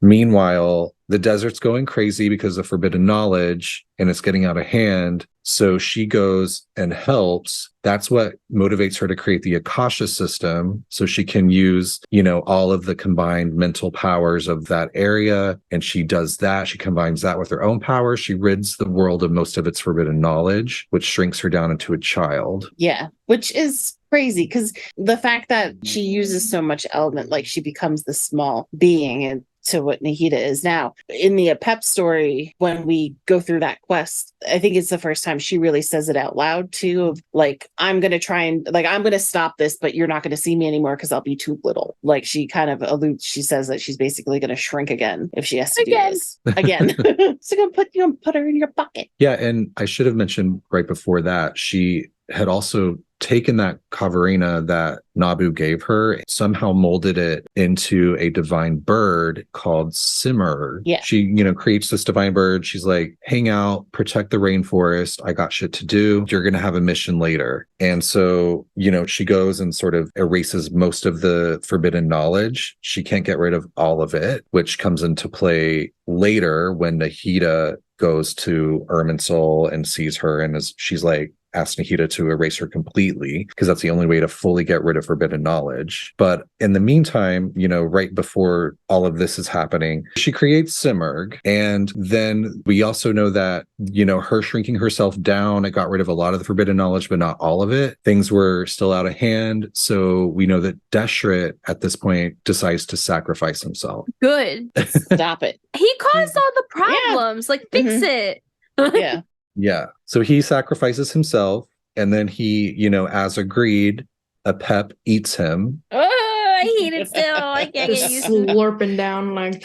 Meanwhile, the desert's going crazy because of forbidden knowledge and it's getting out of hand. So she goes and helps. That's what motivates her to create the Akasha system. So she can use, all of the combined mental powers of that area. And she does that. She combines that with her own powers. She rids the world of most of its forbidden knowledge, which shrinks her down into a child. Yeah, which is crazy because the fact that she uses so much element, like she becomes the small being and to what Nahida is now. In the Apep story, when we go through that quest, I think it's the first time she really says it out loud too, of like, I'm going to try and I'm going to stop this, but you're not going to see me anymore because I'll be too little. Like she kind of alludes, she says that she's basically going to shrink again if she has to do this again. So you're going to put her in your bucket. Yeah. And I should have mentioned right before that, she had also taken that Kavarina that Nabu gave her, somehow molded it into a divine bird called Sumeru. Yeah. She, creates this divine bird. She's like, hang out, protect the rainforest. I got shit to do. You're going to have a mission later. And so, she goes and sort of erases most of the forbidden knowledge. She can't get rid of all of it, which comes into play later when Nahida goes to Irminsul and sees her and she's like, asked Nahida to erase her completely because that's the only way to fully get rid of forbidden knowledge. But in the meantime, right before all of this is happening, she creates Simurgh. And then we also know that, her shrinking herself down, it got rid of a lot of the forbidden knowledge, but not all of it. Things were still out of hand. So we know that Deshret at this point decides to sacrifice himself. Good. Stop it. He caused all the problems. Like, fix it. Yeah. Yeah. So he sacrifices himself and then he, as agreed, Apep eats him. Oh, I hate it still. I can't Just get used to it. slurping down like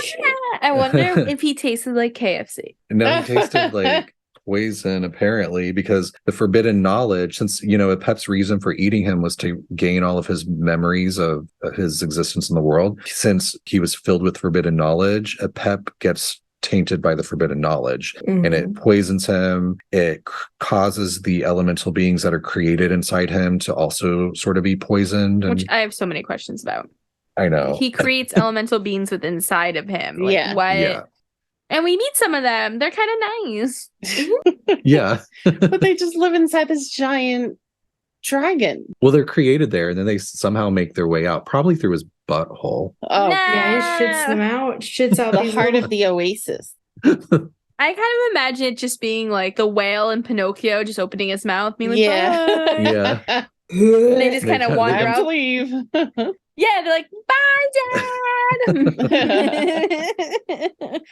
I wonder if he tasted like KFC. No, he tasted like poison, apparently, because the forbidden knowledge, since, Apep's reason for eating him was to gain all of his memories of his existence in the world. Since he was filled with forbidden knowledge, Apep gets tainted by the forbidden knowledge, and it poisons him. It causes the elemental beings that are created inside him to also sort of be poisoned. And which I have so many questions about. I know. He creates elemental beings with inside of him. Like, Yeah. what? Yeah. And we meet some of them. They're kind of nice. Yeah. But they just live inside this giant dragon. Well, they're created there, and then they somehow make their way out, probably through his butthole. Oh, Yeah, he shits them out. Shits out the these heart little- of the oasis. I kind of imagine it just being like the whale in Pinocchio just opening his mouth, being like, Yeah. "Bye." Yeah. They just They kind of kinda- wander Time out. to leave. Yeah, they're like, bye, Dad.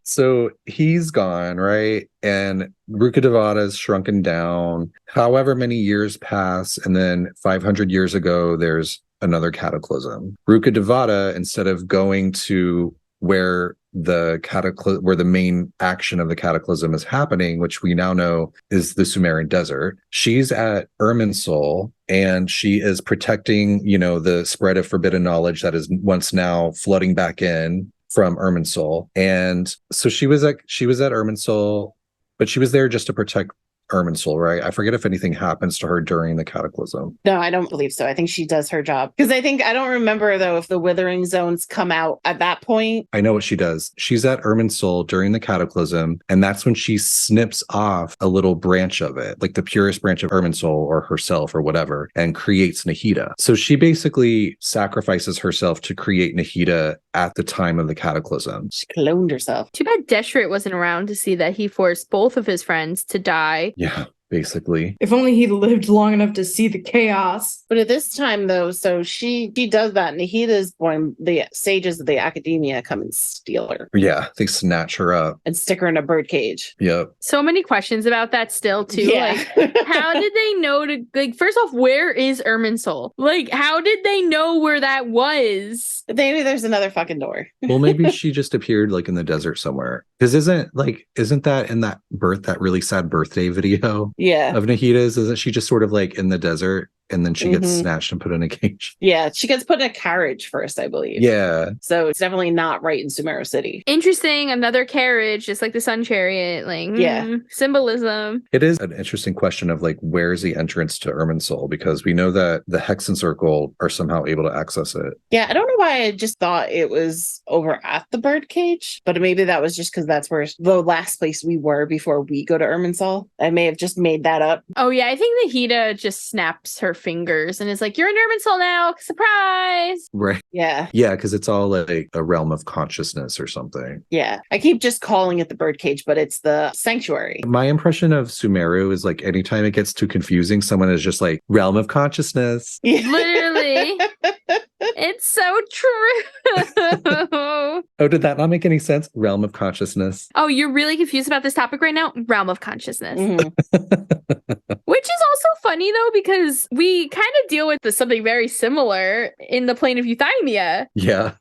So he's gone, right? And Rukkhadevata's shrunken down. However many years pass, and then 500 years ago, there's another cataclysm. Rukkhadevata, instead of going to where the main action of the cataclysm is happening, which we now know is the Sumerian desert, she's at Irminsul, and she is protecting, the spread of forbidden knowledge that is once now flooding back in from Irminsul. And so she was at Irminsul, but she was there just to protect Irminsul, right? I forget if anything happens to her during the cataclysm. No, I don't believe so. I think she does her job. Because I don't remember, though, if the withering zones come out at that point. I know what she does. She's at Irminsul during the cataclysm, and that's when she snips off a little branch of it, like the purest branch of Irminsul or herself or whatever, and creates Nahida. So she basically sacrifices herself to create Nahida at the time of the cataclysm. She cloned herself. Too bad Deshret wasn't around to see that he forced both of his friends to die. Yeah, basically. If only he lived long enough to see the chaos. But at this time, though, so she does that. Nahida's born. The sages of the academia come and steal her Yeah, they snatch her up. and stick her in a birdcage. Yep. So many questions about that still, too. Yeah. Like, how did they know to, like, first off, where is Irminsul? Like, how did they know where that was? Maybe there's another fucking door. Well, maybe she just appeared like in the desert somewhere. Because isn't that in that really sad birthday video Yeah. of Nahida's? Isn't she just sort of like in the desert, and then she gets Mhm. snatched and put in a cage? Yeah. She gets put in a carriage first, I believe. Yeah. So it's definitely not right in Sumeru City. Interesting, another carriage, just like the sun chariot. Like, Yeah. symbolism. It is an interesting question of like, where's the entrance to Irminsul? Because we know that the Hexen Circle are somehow able to access it. Yeah. I don't know why I just thought it was over at the birdcage, but maybe that was just because that's where the last place we were before we go to Irminsul. I may have just made that up. Oh, yeah, I think Nahida just snaps her fingers and is like, you're in Irminsul now. Surprise. Right. Yeah. Yeah, because it's all like a realm of consciousness or something. Yeah. I keep just calling it the birdcage, but it's the sanctuary. My impression of Sumeru is like anytime it gets too confusing, someone is just like, realm of consciousness. Yeah. Literally. It's so true. Oh, did that not make any sense? Realm of consciousness. Oh, you're really confused about this topic right now? Realm of consciousness. Mhm. Which is also funny, though, because we kind of deal with something very similar in the plane of euthymia. Yeah.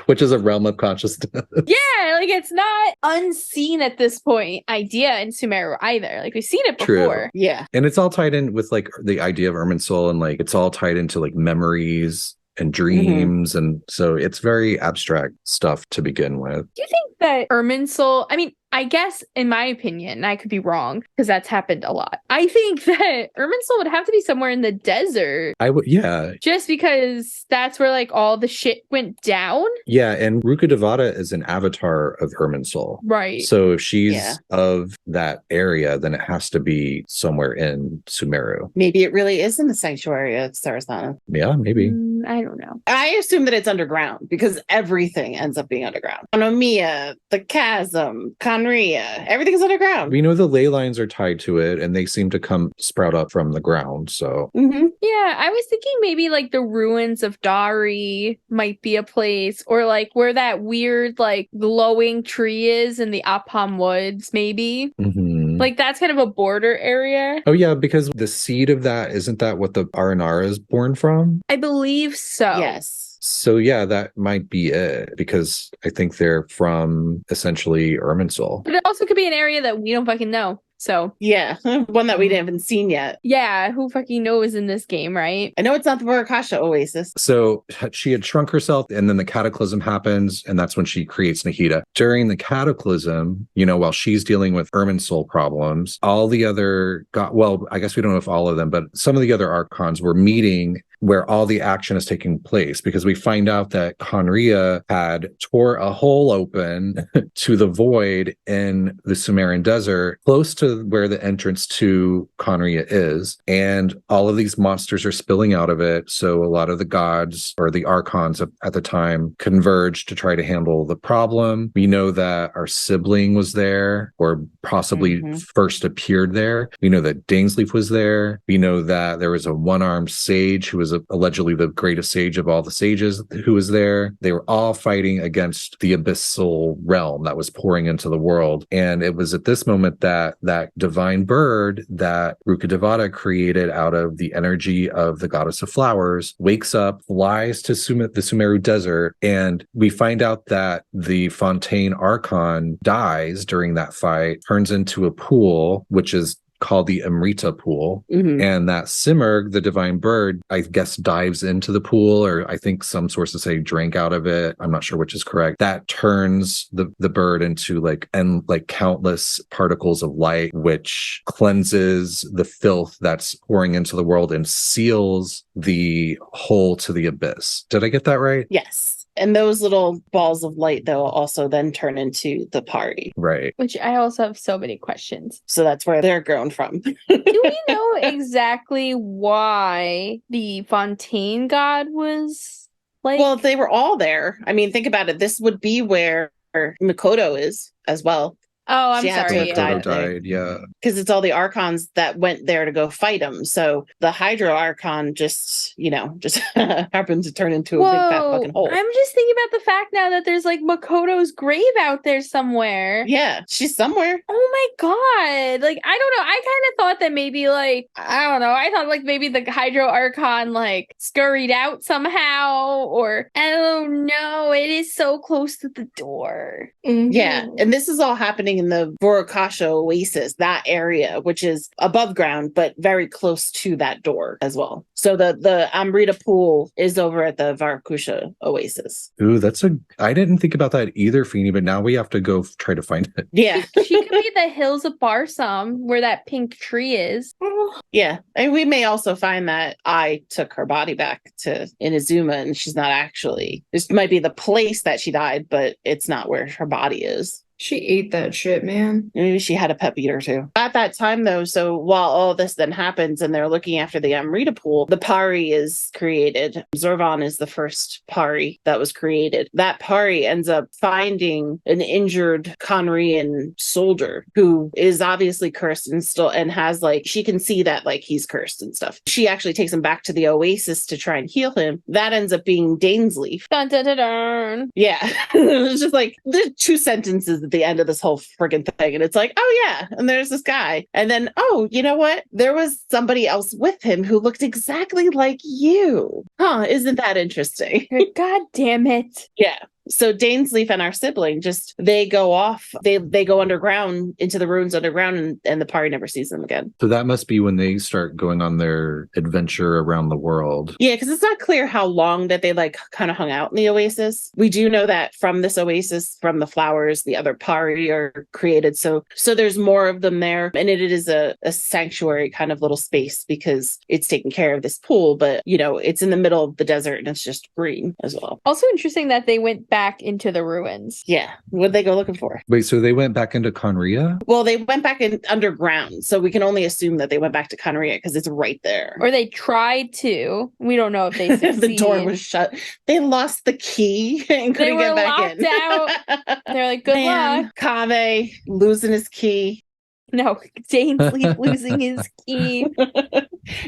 Which is a realm of consciousness. Yeah, like it's not unseen at this point idea in Sumeru either. Like we've seen it True. before. Yeah. And it's all tied in with like the idea of Irminsul, and like it's all tied into like memories and dreams. And so it's very abstract stuff to begin with. Do you think that Irminsul, I mean, I guess in my opinion, and I could be wrong because that's happened a lot. I think that Irminsul would have to be somewhere in the desert I would, yeah. just because that's where like all the shit went down. Yeah. And Rukkhadevata is an avatar of Irminsul. Right. So if she's Yeah. of that area, then it has to be somewhere in Sumeru. Maybe it really is in the sanctuary of Sarasana. Yeah, maybe. I don't know. I assume that it's underground because everything ends up being underground. Onomiya, the chasm, Conria, everything's underground. We know the ley lines are tied to it, and they seem to sprout up from the ground. So Mm-hmm. Yeah, I was thinking maybe like the ruins of Dari might be a place, or like where that weird like glowing tree is in the Apham Woods, maybe. mhm. Like that's kind of a border area. Oh yeah, because the seed of that, isn't that what the Aranara is born from? I believe so. Yes. So yeah, that might be it, because I think they're from essentially Irminsul. But it also could be an area that we don't fucking know. So Yeah, one that we haven't seen yet. yeah, who fucking knows in this game, right? I know it's not the Murakasha Oasis. So she had shrunk herself, and then the cataclysm happens, and that's when she creates Nahida. During the cataclysm, while she's dealing with Irminsul problems, all the other I guess we don't know if all of them, but some of the other Archons were meeting where all the action is taking place, because we find out that Conria had tore a hole open to the void in the Sumerian desert, close to where the entrance to Conria is. And all of these monsters are spilling out of it. So a lot of the gods, or the Archons at the time, converged to try to handle the problem. We know that our sibling was there, or possibly first appeared there. We know that Dainsleif was there. We know that there was a one-armed sage who was allegedly the greatest sage of all the sages who was there. They were all fighting against the abyssal realm that was pouring into the world. And it was at this moment that that divine bird that Rukkhadevata created out of the energy of the goddess of flowers wakes up, flies to the Sumeru desert, and we find out that the Fontaine Archon dies during that fight, turns into a pool, which is called the Amrita pool. And that Simurgh, the divine bird, I guess dives into the pool, or I think some sources say drank out of it. I'm not sure which is correct. That turns the bird into like countless particles of light, which cleanses the filth that's pouring into the world and seals the hole to the abyss. Did I get that right? Yes. And those little balls of light, though, also then turn into the party. Right. Which I also have so many questions. So that's where they're grown from. Do we know exactly why the Fontaine god was like? Well, they were all there. I mean, think about it. This would be where Makoto is as well. Oh, I'm She had to sorry. have Yeah. Died, yeah. Because it's all the Archons that went there to go fight him. So the Hydro Archon just happened to turn into a big fat fucking hole. I'm just thinking about the fact now that there's like Makoto's grave out there somewhere. Yeah, she's somewhere. Oh my god. Like, I don't know. I kind of thought that maybe like, I don't know. I thought like maybe the Hydro Archon like scurried out somehow, or oh no, it is so close to the door. Yeah, and this is all happening in the Vorokasha Oasis, that area, which is above ground, but very close to that door as well. So the Amrita pool is over at the Vorokasha Oasis. Ooh, I didn't think about that either, Feeny, but now we have to go try to find it. Yeah. She could be the Hills of Barsam, where that pink tree is. Yeah, and we may also find that I took her body back to Inazuma, and she's not actually. This might be the place that she died, but it's not where her body is. She ate that shit, man. Maybe she had a pep eater too. At that time, though, so while all this then happens and they're looking after the Amrita pool, the Pari is created. Zorvan is the first Pari that was created. That Pari ends up finding an injured Conrian soldier who is obviously cursed and has like, she can see that like he's cursed and stuff. She actually takes him back to the Oasis to try and heal him. That ends up being Dainsleif. Dun, dun, dun, dun. Yeah. It's just like there's two sentences at the end of this whole friggin' thing. And it's like, oh yeah. And there's this guy. And then, oh, you know what? There was somebody else with him who looked exactly like you. Huh. Isn't that interesting? God damn it. Yeah. So Dainsleif and our sibling they go off, they go underground into the ruins underground, and the party never sees them again. So that must be when they start going on their adventure around the world. Yeah, because it's not clear how long that they like kind of hung out in the Oasis. We do know that from this Oasis, from the flowers, the other party are created. So there's more of them there. And it is a sanctuary kind of little space because it's taking care of this pool, but it's in the middle of the desert and it's just green as well. Also interesting that they went back into the ruins. Yeah. What did they go looking for? Wait, so they went back into Conria? Well, they went back in underground. So we can only assume that they went back to Conria because it's right there. Or they tried to. We don't know if they succeeded. The door was shut. They lost the key and couldn't get back in. Out. They're like, good luck. Kaveh losing his key. No, Dainsleif losing his key.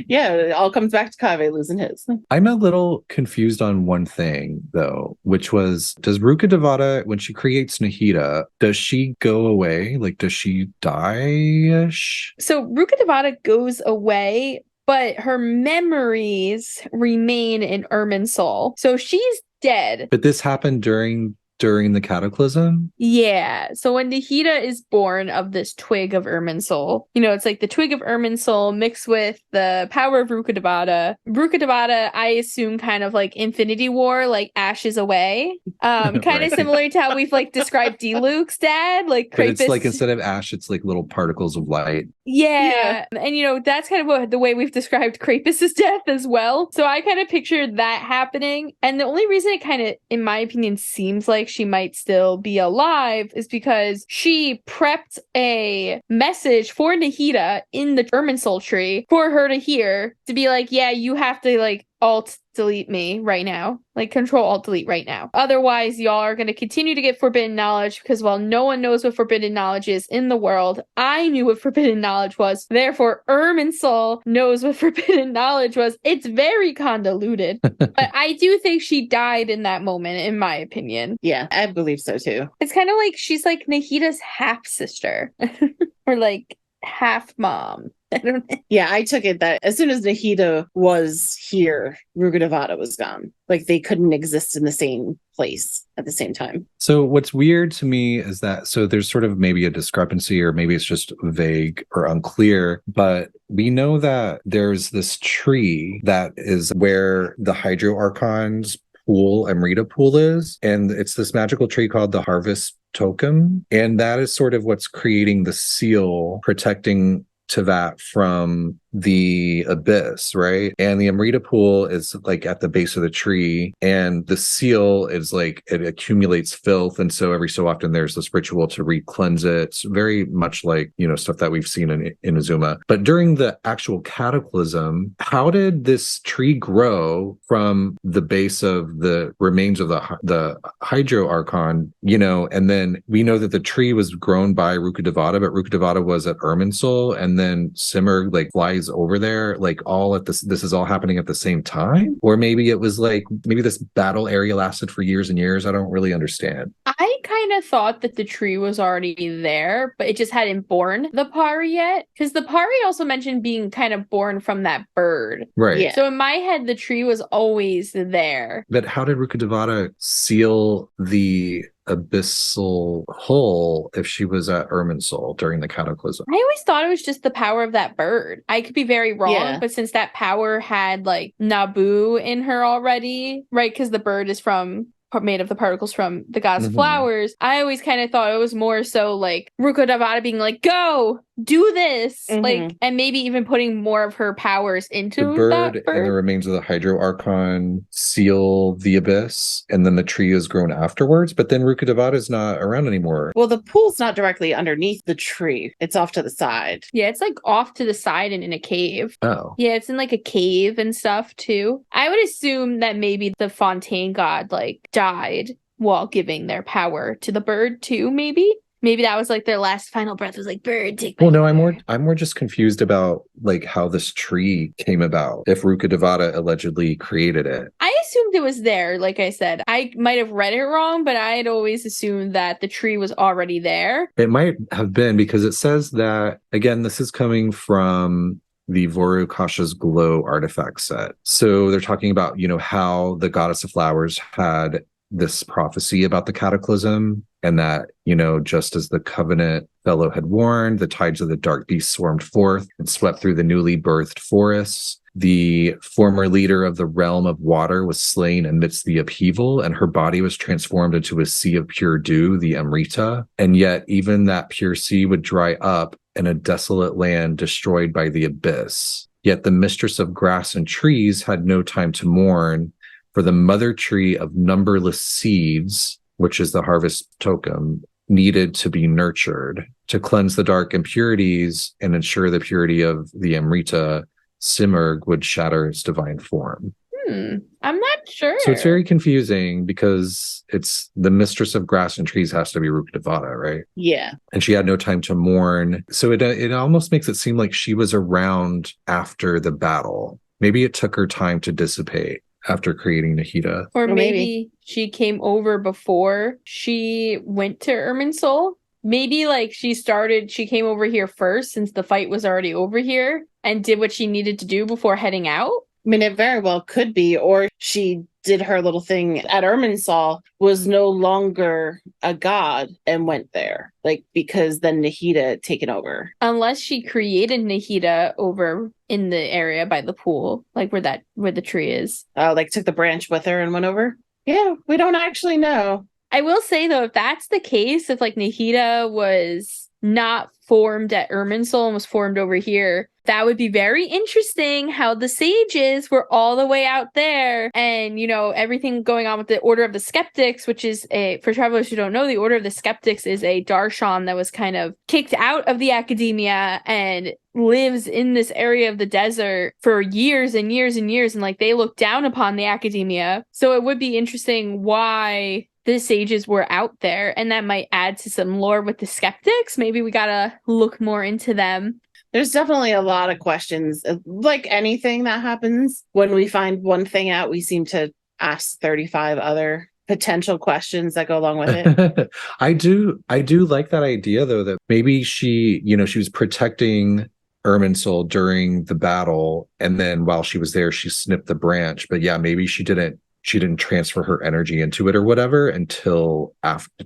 Yeah, it all comes back to Kaveh losing his. I'm a little confused on one thing, though, which was, does Rukkhadevata, when she creates Nahida, does she go away? Like, does she die-ish? So Rukkhadevata goes away, but her memories remain in Irminsul. So she's dead. But this happened during during the cataclysm? Yeah. So when Nahida is born of this twig of Irminsul, it's like the twig of Irminsul mixed with the power of Rukkhadevata. Rukkhadevata, I assume, kind of like Infinity War, like ashes away. Kind of Right. similar to how we've like described D-Luke's dad, like But it's Krampus. like instead of ash, it's like little particles of light. Yeah. And that's kind of the way we've described Krampus's death as well. So I kind of pictured that happening. And the only reason it kind of, in my opinion, seems like she might still be alive is because she prepped a message for Nahida in the Irminsul tree for her to hear, to be like, yeah, you have to like alt delete me right now, like control alt delete right now, otherwise y'all are going to continue to get forbidden knowledge, because while no one knows what forbidden knowledge is in the world, I knew what forbidden knowledge was, therefore Irminsul knows what forbidden knowledge was. It's very convoluted. But I do think she died in that moment, in my opinion. Yeah, I believe so too. It's kind of like she's like Nahida's half sister or like half mom. I don't know. Yeah, I took it that as soon as Nahida was here, Rukkhadevata was gone. Like they couldn't exist in the same place at the same time. So what's weird to me is that, so there's sort of maybe a discrepancy, or maybe it's just vague or unclear, but we know that there's this tree that is where the Hydro Archon's pool, Amrita pool is, and it's this magical tree called the Harvest Token, and that is sort of what's creating the seal protecting Teyvat from the abyss, right? And the Amrita pool is like at the base of the tree, and the seal is like it accumulates filth, and so every so often there's this ritual to re-cleanse it. It's very much like stuff that we've seen in Azuma. But during the actual cataclysm, how did this tree grow from the base of the remains of the Hydro Archon? And then we know that the tree was grown by Rukkhadevata, but Rukkhadevata was at Irminsul, and then Simmer like flies over there, like all at this is all happening at the same time? Or maybe it was like, maybe this battle area lasted for years and years. I don't really understand. I kind of thought that the tree was already there, but it just hadn't born the Pari yet, because the Pari also mentioned being kind of born from that bird. Right. Yeah. So in my head, the tree was always there. But how did Rukkhadevata seal the abyssal hole if she was at Irminsul during the cataclysm? I always thought it was just the power of that bird. I could be very wrong, Yeah. but since that power had like Naboo in her already, right? Because the bird is made of the particles from the goddess of flowers. I always kind of thought it was more so like Rukkhadevata being like, go do this, like, and maybe even putting more of her powers into The bird that bird. and the remains of the Hydro Archon seal the abyss, and then the tree is grown afterwards. But then Rukkhadevata is not around anymore. Well, the pool's not directly underneath the tree. It's off to the side. Yeah, it's like off to the side and in a cave. Oh. Yeah, it's in like a cave and stuff too. I would assume that maybe the Fontaine god like died while giving their power to the bird too, maybe. Maybe that was like their last final breath was like, bird, take my Well, no, power. I'm more just confused about like how this tree came about, if Rukkhadevata allegedly created it. I assumed it was there, like I said. I might have read it wrong, but I had always assumed that the tree was already there. It might have been, because it says that, again, this is coming from the Voru Kasha's Glow artifact set. So they're talking about, how the goddess of flowers had this prophecy about the cataclysm, and that, just as the covenant fellow had warned, the tides of the dark beast swarmed forth and swept through the newly birthed forests. The former leader of the realm of water was slain amidst the upheaval, and her body was transformed into a sea of pure dew, the Amrita. And yet even that pure sea would dry up in a desolate land destroyed by the abyss. Yet the mistress of grass and trees had no time to mourn, for the mother tree of numberless seeds, which is the harvest token, needed to be nurtured. To cleanse the dark impurities and ensure the purity of the Amrita, Simmerg would shatter its divine form. I'm not sure. So it's very confusing, because it's the mistress of grass and trees has to be Rukkhadevata, right? Yeah. And she had no time to mourn. So it almost makes it seem like she was around after the battle. Maybe it took her time to dissipate after creating Nahida. Or Or maybe she came over before she went to Irminsul. Maybe like she came over here first since the fight was already over here and did what she needed to do before heading out. I mean, it very well could be, or she did her little thing at Irminsul, was no longer a god and went there, like, because then Nahida had taken over. Unless she created Nahida over in the area by the pool, like where the tree is. Like took the branch with her and went over. Yeah, we don't actually know. I will say though, if that's the case, if like Nahida was not formed at Irminsul and was formed over here, that would be very interesting how the sages were all the way out there, and everything going on with the Order of the Skeptics, which is for travelers who don't know, the Order of the Skeptics is a darshan that was kind of kicked out of the academia and lives in this area of the desert for years and years and years, and like they look down upon the academia. So it would be interesting why the sages were out there, and that might add to some lore with the skeptics. Maybe we gotta look more into them. There's definitely a lot of questions. Like anything that happens, when we find one thing out, we seem to ask 35 other potential questions that go along with it. I do like that idea though, that maybe she was protecting Irminsul during the battle, and then while she was there she snipped the branch, but yeah, maybe she didn't transfer her energy into it or whatever until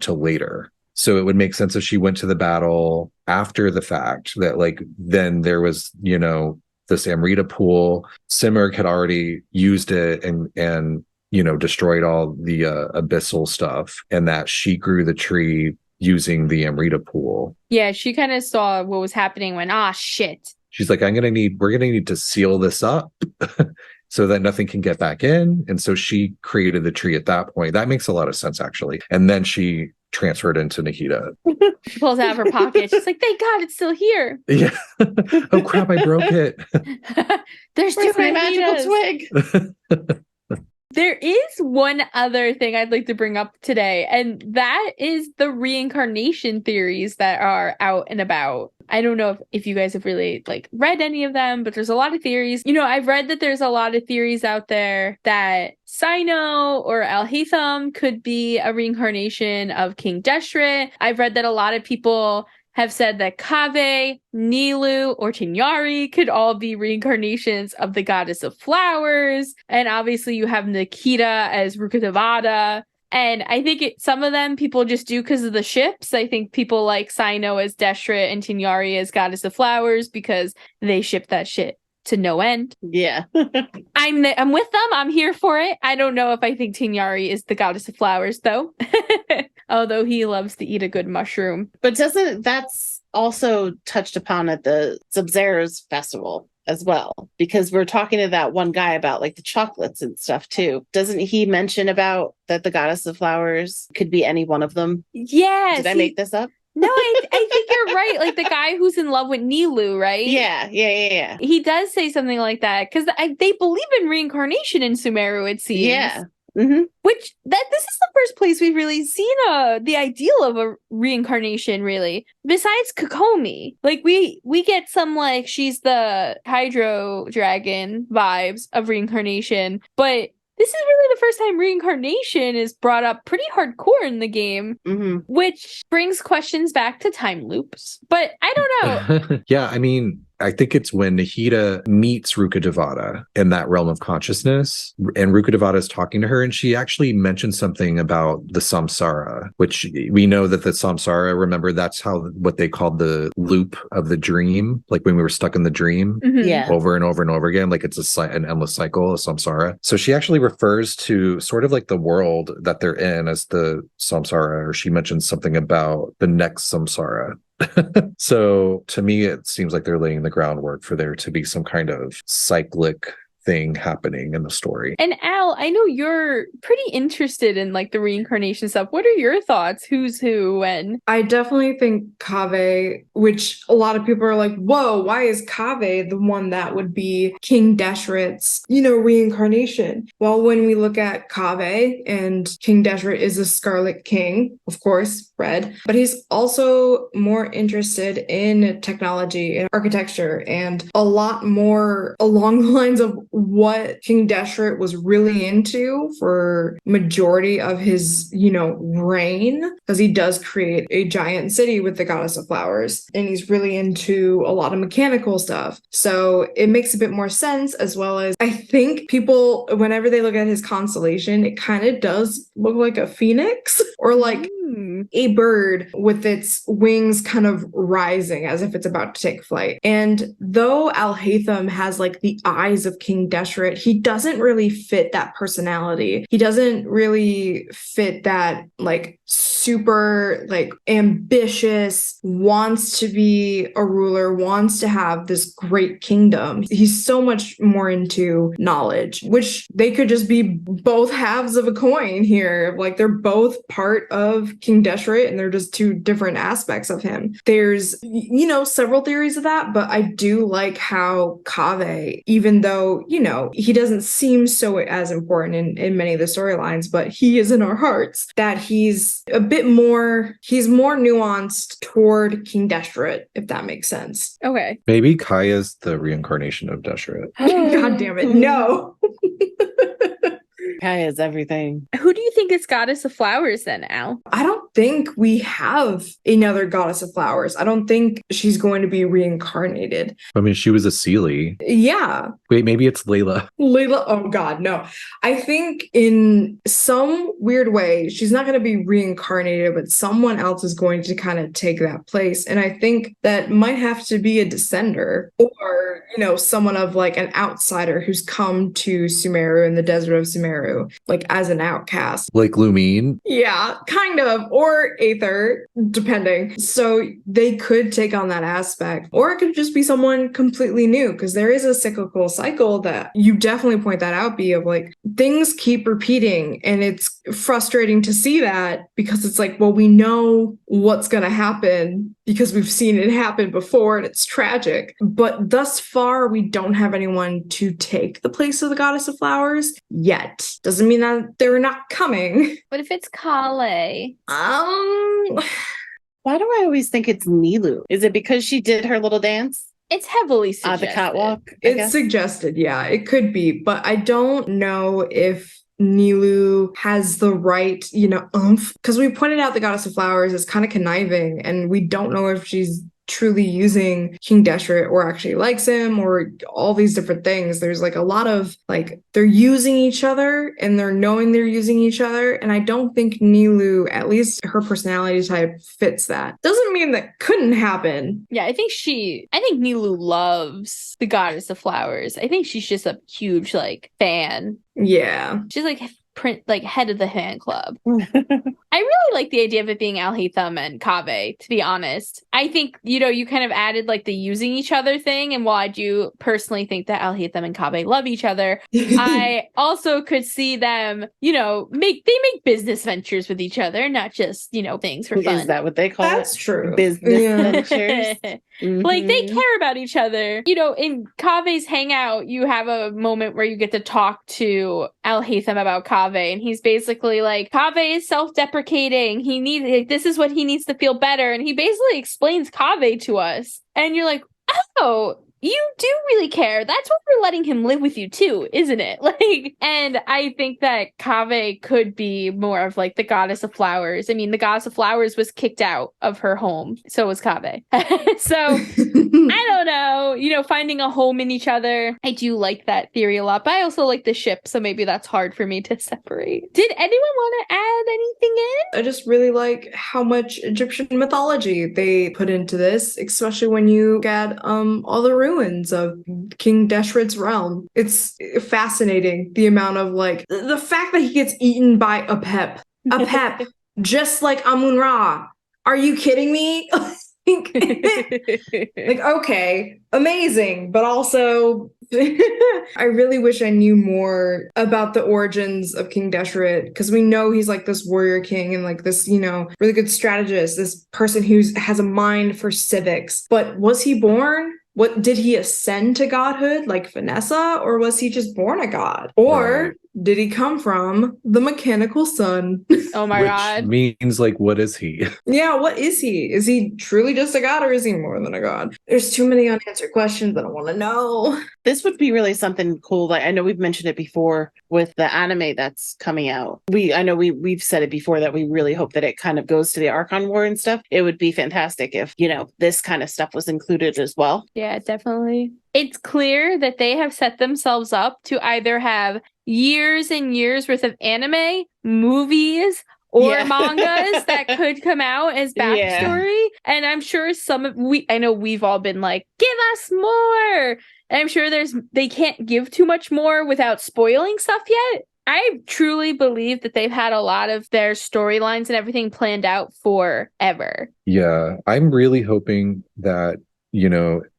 later. So it would make sense if she went to the battle after the fact, that like then there was this Amrita pool. Sumeru had already used it and destroyed all the abyssal stuff, and that she grew the tree using the Amrita pool. Yeah, she kind of saw what was happening when shit. She's like, we're gonna need to seal this up so that nothing can get back in. And so she created the tree at that point. That makes a lot of sense, actually. And then she transferred into Nahida. She pulls out of her pocket. She's like, thank God it's still here. Yeah. Oh crap, I broke it. There's Where's too my many magical twig. There is one other thing I'd like to bring up today, and that is the reincarnation theories that are out and about. I don't know if you guys have really read any of them, but there's a lot of theories. I've read that there's a lot of theories out there that Sino or Al-Haytham could be a reincarnation of King Deshret. I've read that a lot of people have said that Kaveh, Nilu, or Tinyari could all be reincarnations of the goddess of flowers. And obviously you have Nikita as Rukkhadevata. And I think some of them people just do because of the ships. I think people like Sino as Deshret and Tinyari as goddess of flowers because they ship that shit to no end. Yeah. I'm with them. I'm here for it. I don't know if I think Tinyari is the goddess of flowers, though. Although he loves to eat a good mushroom. But that's also touched upon at the Sub-Zero's festival as well, because we're talking to that one guy about the chocolates and stuff too. Doesn't he mention about that the goddess of flowers could be any one of them? Yes. Did I make this up? No, I think you're right. The guy who's in love with Nilu, right? Yeah. He does say something like that because they believe in reincarnation in Sumeru, it seems. Yeah. Mm-hmm. Which this is the first place we've really seen the ideal of a reincarnation, really. Besides Kokomi, we get some she's the hydro dragon vibes of reincarnation, but this is really the first time reincarnation is brought up pretty hardcore in the game, which brings questions back to time loops. But I don't know. Yeah, I mean, I think it's when Nahida meets Rukkhadevata in that realm of consciousness, and Rukkhadevata is talking to her, and she actually mentioned something about the samsara, which we know that the samsara, remember, that's what they called the loop of the dream, like when we were stuck in the dream over and over and over again, it's an endless cycle of samsara. So she actually refers to sort of the world that they're in as the samsara, or she mentions something about the next samsara. So to me, it seems like they're laying the groundwork for there to be some kind of cyclic thing happening in the story. And Al, I know you're pretty interested in the reincarnation stuff. What are your thoughts? Who's who and? I definitely think Kaveh, which a lot of people are like, whoa, why is Kaveh the one that would be King Deshret's, reincarnation? Well, when we look at Kaveh, and King Deshret is a Scarlet King, of course, red, but he's also more interested in technology and architecture and a lot more along the lines of what King Deshret was really into for majority of his, reign, because he does create a giant city with the goddess of flowers, and he's really into a lot of mechanical stuff. So it makes a bit more sense, as well as I think people, whenever they look at his constellation, it kind of does look like a phoenix or like a bird with its wings kind of rising as if it's about to take flight. And though Alhaitham has like the eyes of King Deshret, he doesn't really fit that personality. He doesn't really fit that like super like ambitious, wants to be a ruler, wants to have this great kingdom. He's so much more into knowledge, which they could just be both halves of a coin here. Like they're both part of King Deshret and they're just two different aspects of him. There's, several theories of that, but I do like how Kaveh, even though, he doesn't seem so as important in many of the storylines, but he is in our hearts, that he's more nuanced toward King Deshret, if that makes sense. Okay. Maybe Kaya's the reincarnation of Deshret. God damn it, no. Kaya is everything. Who do you think is goddess of flowers then, Al? I don't think we have another goddess of flowers. I don't think she's going to be reincarnated. I mean, she was a Seelie. Yeah. Wait, maybe it's Layla. Layla, oh God, no. I think in some weird way, she's not going to be reincarnated, but someone else is going to kind of take that place. And I think that might have to be a descender or, someone of like an outsider who's come to Sumeru in the desert of Sumeru, like as an outcast. Like Lumine? Yeah, kind of. Or Aether, depending. So they could take on that aspect. Or it could just be someone completely new, because there is a cyclical cycle that you definitely point that out, B, of like things keep repeating. And it's frustrating to see that, because it's like, well, we know what's going to happen because we've seen it happen before and it's tragic. But thus far, we don't have anyone to take the place of the goddess of flowers yet. Doesn't mean that they're not coming. What if it's Kale? Why do I always think it's Nilu? Is it because she did her little dance? It's heavily suggested. The catwalk? It's suggested, yeah. It could be, but I don't know if Nilu has the right, oomph. Because we pointed out the goddess of flowers is kind of conniving, and we don't know if she's truly using King Deshret or actually likes him or all these different things. There's like a lot of like they're using each other and they're knowing they're using each other. And I don't think Nilu, at least her personality type, fits that. Doesn't mean that couldn't happen. Yeah, I think Nilu loves the goddess of flowers. I think she's just a huge like fan. Yeah. She's like head of the fan club. I really like the idea of it being Alhaitham and Kaveh, to be honest. I think, you kind of added like the using each other thing, and while I do personally think that Alhaitham and Kaveh love each other, I also could see them, make business ventures with each other, not just, things for fun. Is that what they call it? That's true. Business ventures. Mm-hmm. Like, they care about each other. In Kaveh's hangout, you have a moment where you get to talk to Alhaitham about Kaveh, and he's basically like, Kaveh is self-deprecating. This is what he needs to feel better. And he basically explains Kaveh to us. And you're like, oh, you do really care. That's what we're letting him live with you too, isn't it? And I think that Kaveh could be more of like the goddess of flowers. I mean, the goddess of flowers was kicked out of her home. So was Kaveh. So I don't know, finding a home in each other. I do like that theory a lot, but I also like the ship. So maybe that's hard for me to separate. Did anyone want to add anything in? I just really like how much Egyptian mythology they put into this, especially when you get all the ruins of King Deshret's realm. It's fascinating, the amount of like the fact that he gets eaten by a pep, just like Amun-Ra. Are you kidding me? Like, okay, amazing, but also I really wish I knew more about the origins of King Deshret, because we know he's like this warrior king and like this, really good strategist, this person who has a mind for civics. But was he born? What did he ascend to godhood like Vanessa, or was he just born a god? Or did he come from the mechanical sun? Oh my Which god. means like, what is he? Yeah, what is he? Is he truly just a god or is he more than a god? There's too many unanswered questions that I want to know. This would be really something cool. Like I know we've mentioned it before with the anime that's coming out. I know we've said it before that we really hope that it kind of goes to the Archon War and stuff. It would be fantastic if, this kind of stuff was included as well. Yeah, definitely. It's clear that they have set themselves up to either have years and years worth of anime, movies, or Yeah. mangas that could come out as backstory. And I'm sure I know we've all been like, give us more. And I'm sure they can't give too much more without spoiling stuff yet. I truly believe that they've had a lot of their storylines and everything planned out forever. Yeah, I'm really hoping that,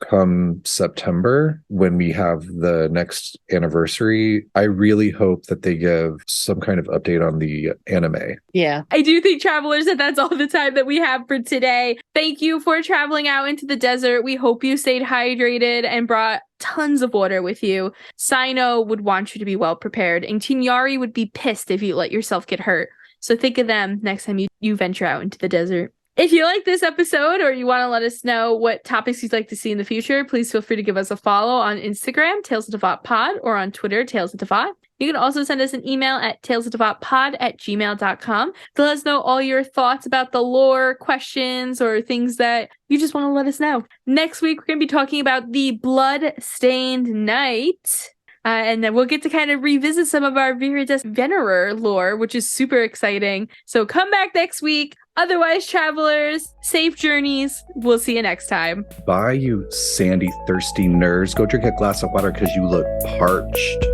come September, when we have the next anniversary, I really hope that they give some kind of update on the anime. Yeah. I do think, travelers, that's all the time that we have for today. Thank you for traveling out into the desert. We hope you stayed hydrated and brought tons of water with you. Sino would want you to be well prepared, and Tinyari would be pissed if you let yourself get hurt. So think of them next time you venture out into the desert. If you like this episode or you want to let us know what topics you'd like to see in the future, please feel free to give us a follow on Instagram, Tales of Teyvat Pod, or on Twitter, Tales of Teyvat. You can also send us an email at talesoftevatpod@gmail.com to let us know all your thoughts about the lore, questions, or things that you just want to let us know. Next week, we're going to be talking about the Blood-Stained Night. And then we'll get to kind of revisit some of our Viridus Venerer lore, which is super exciting. So come back next week. Otherwise, travelers, safe journeys. We'll see you next time. Bye, you sandy, thirsty nerds. Go drink a glass of water because you look parched.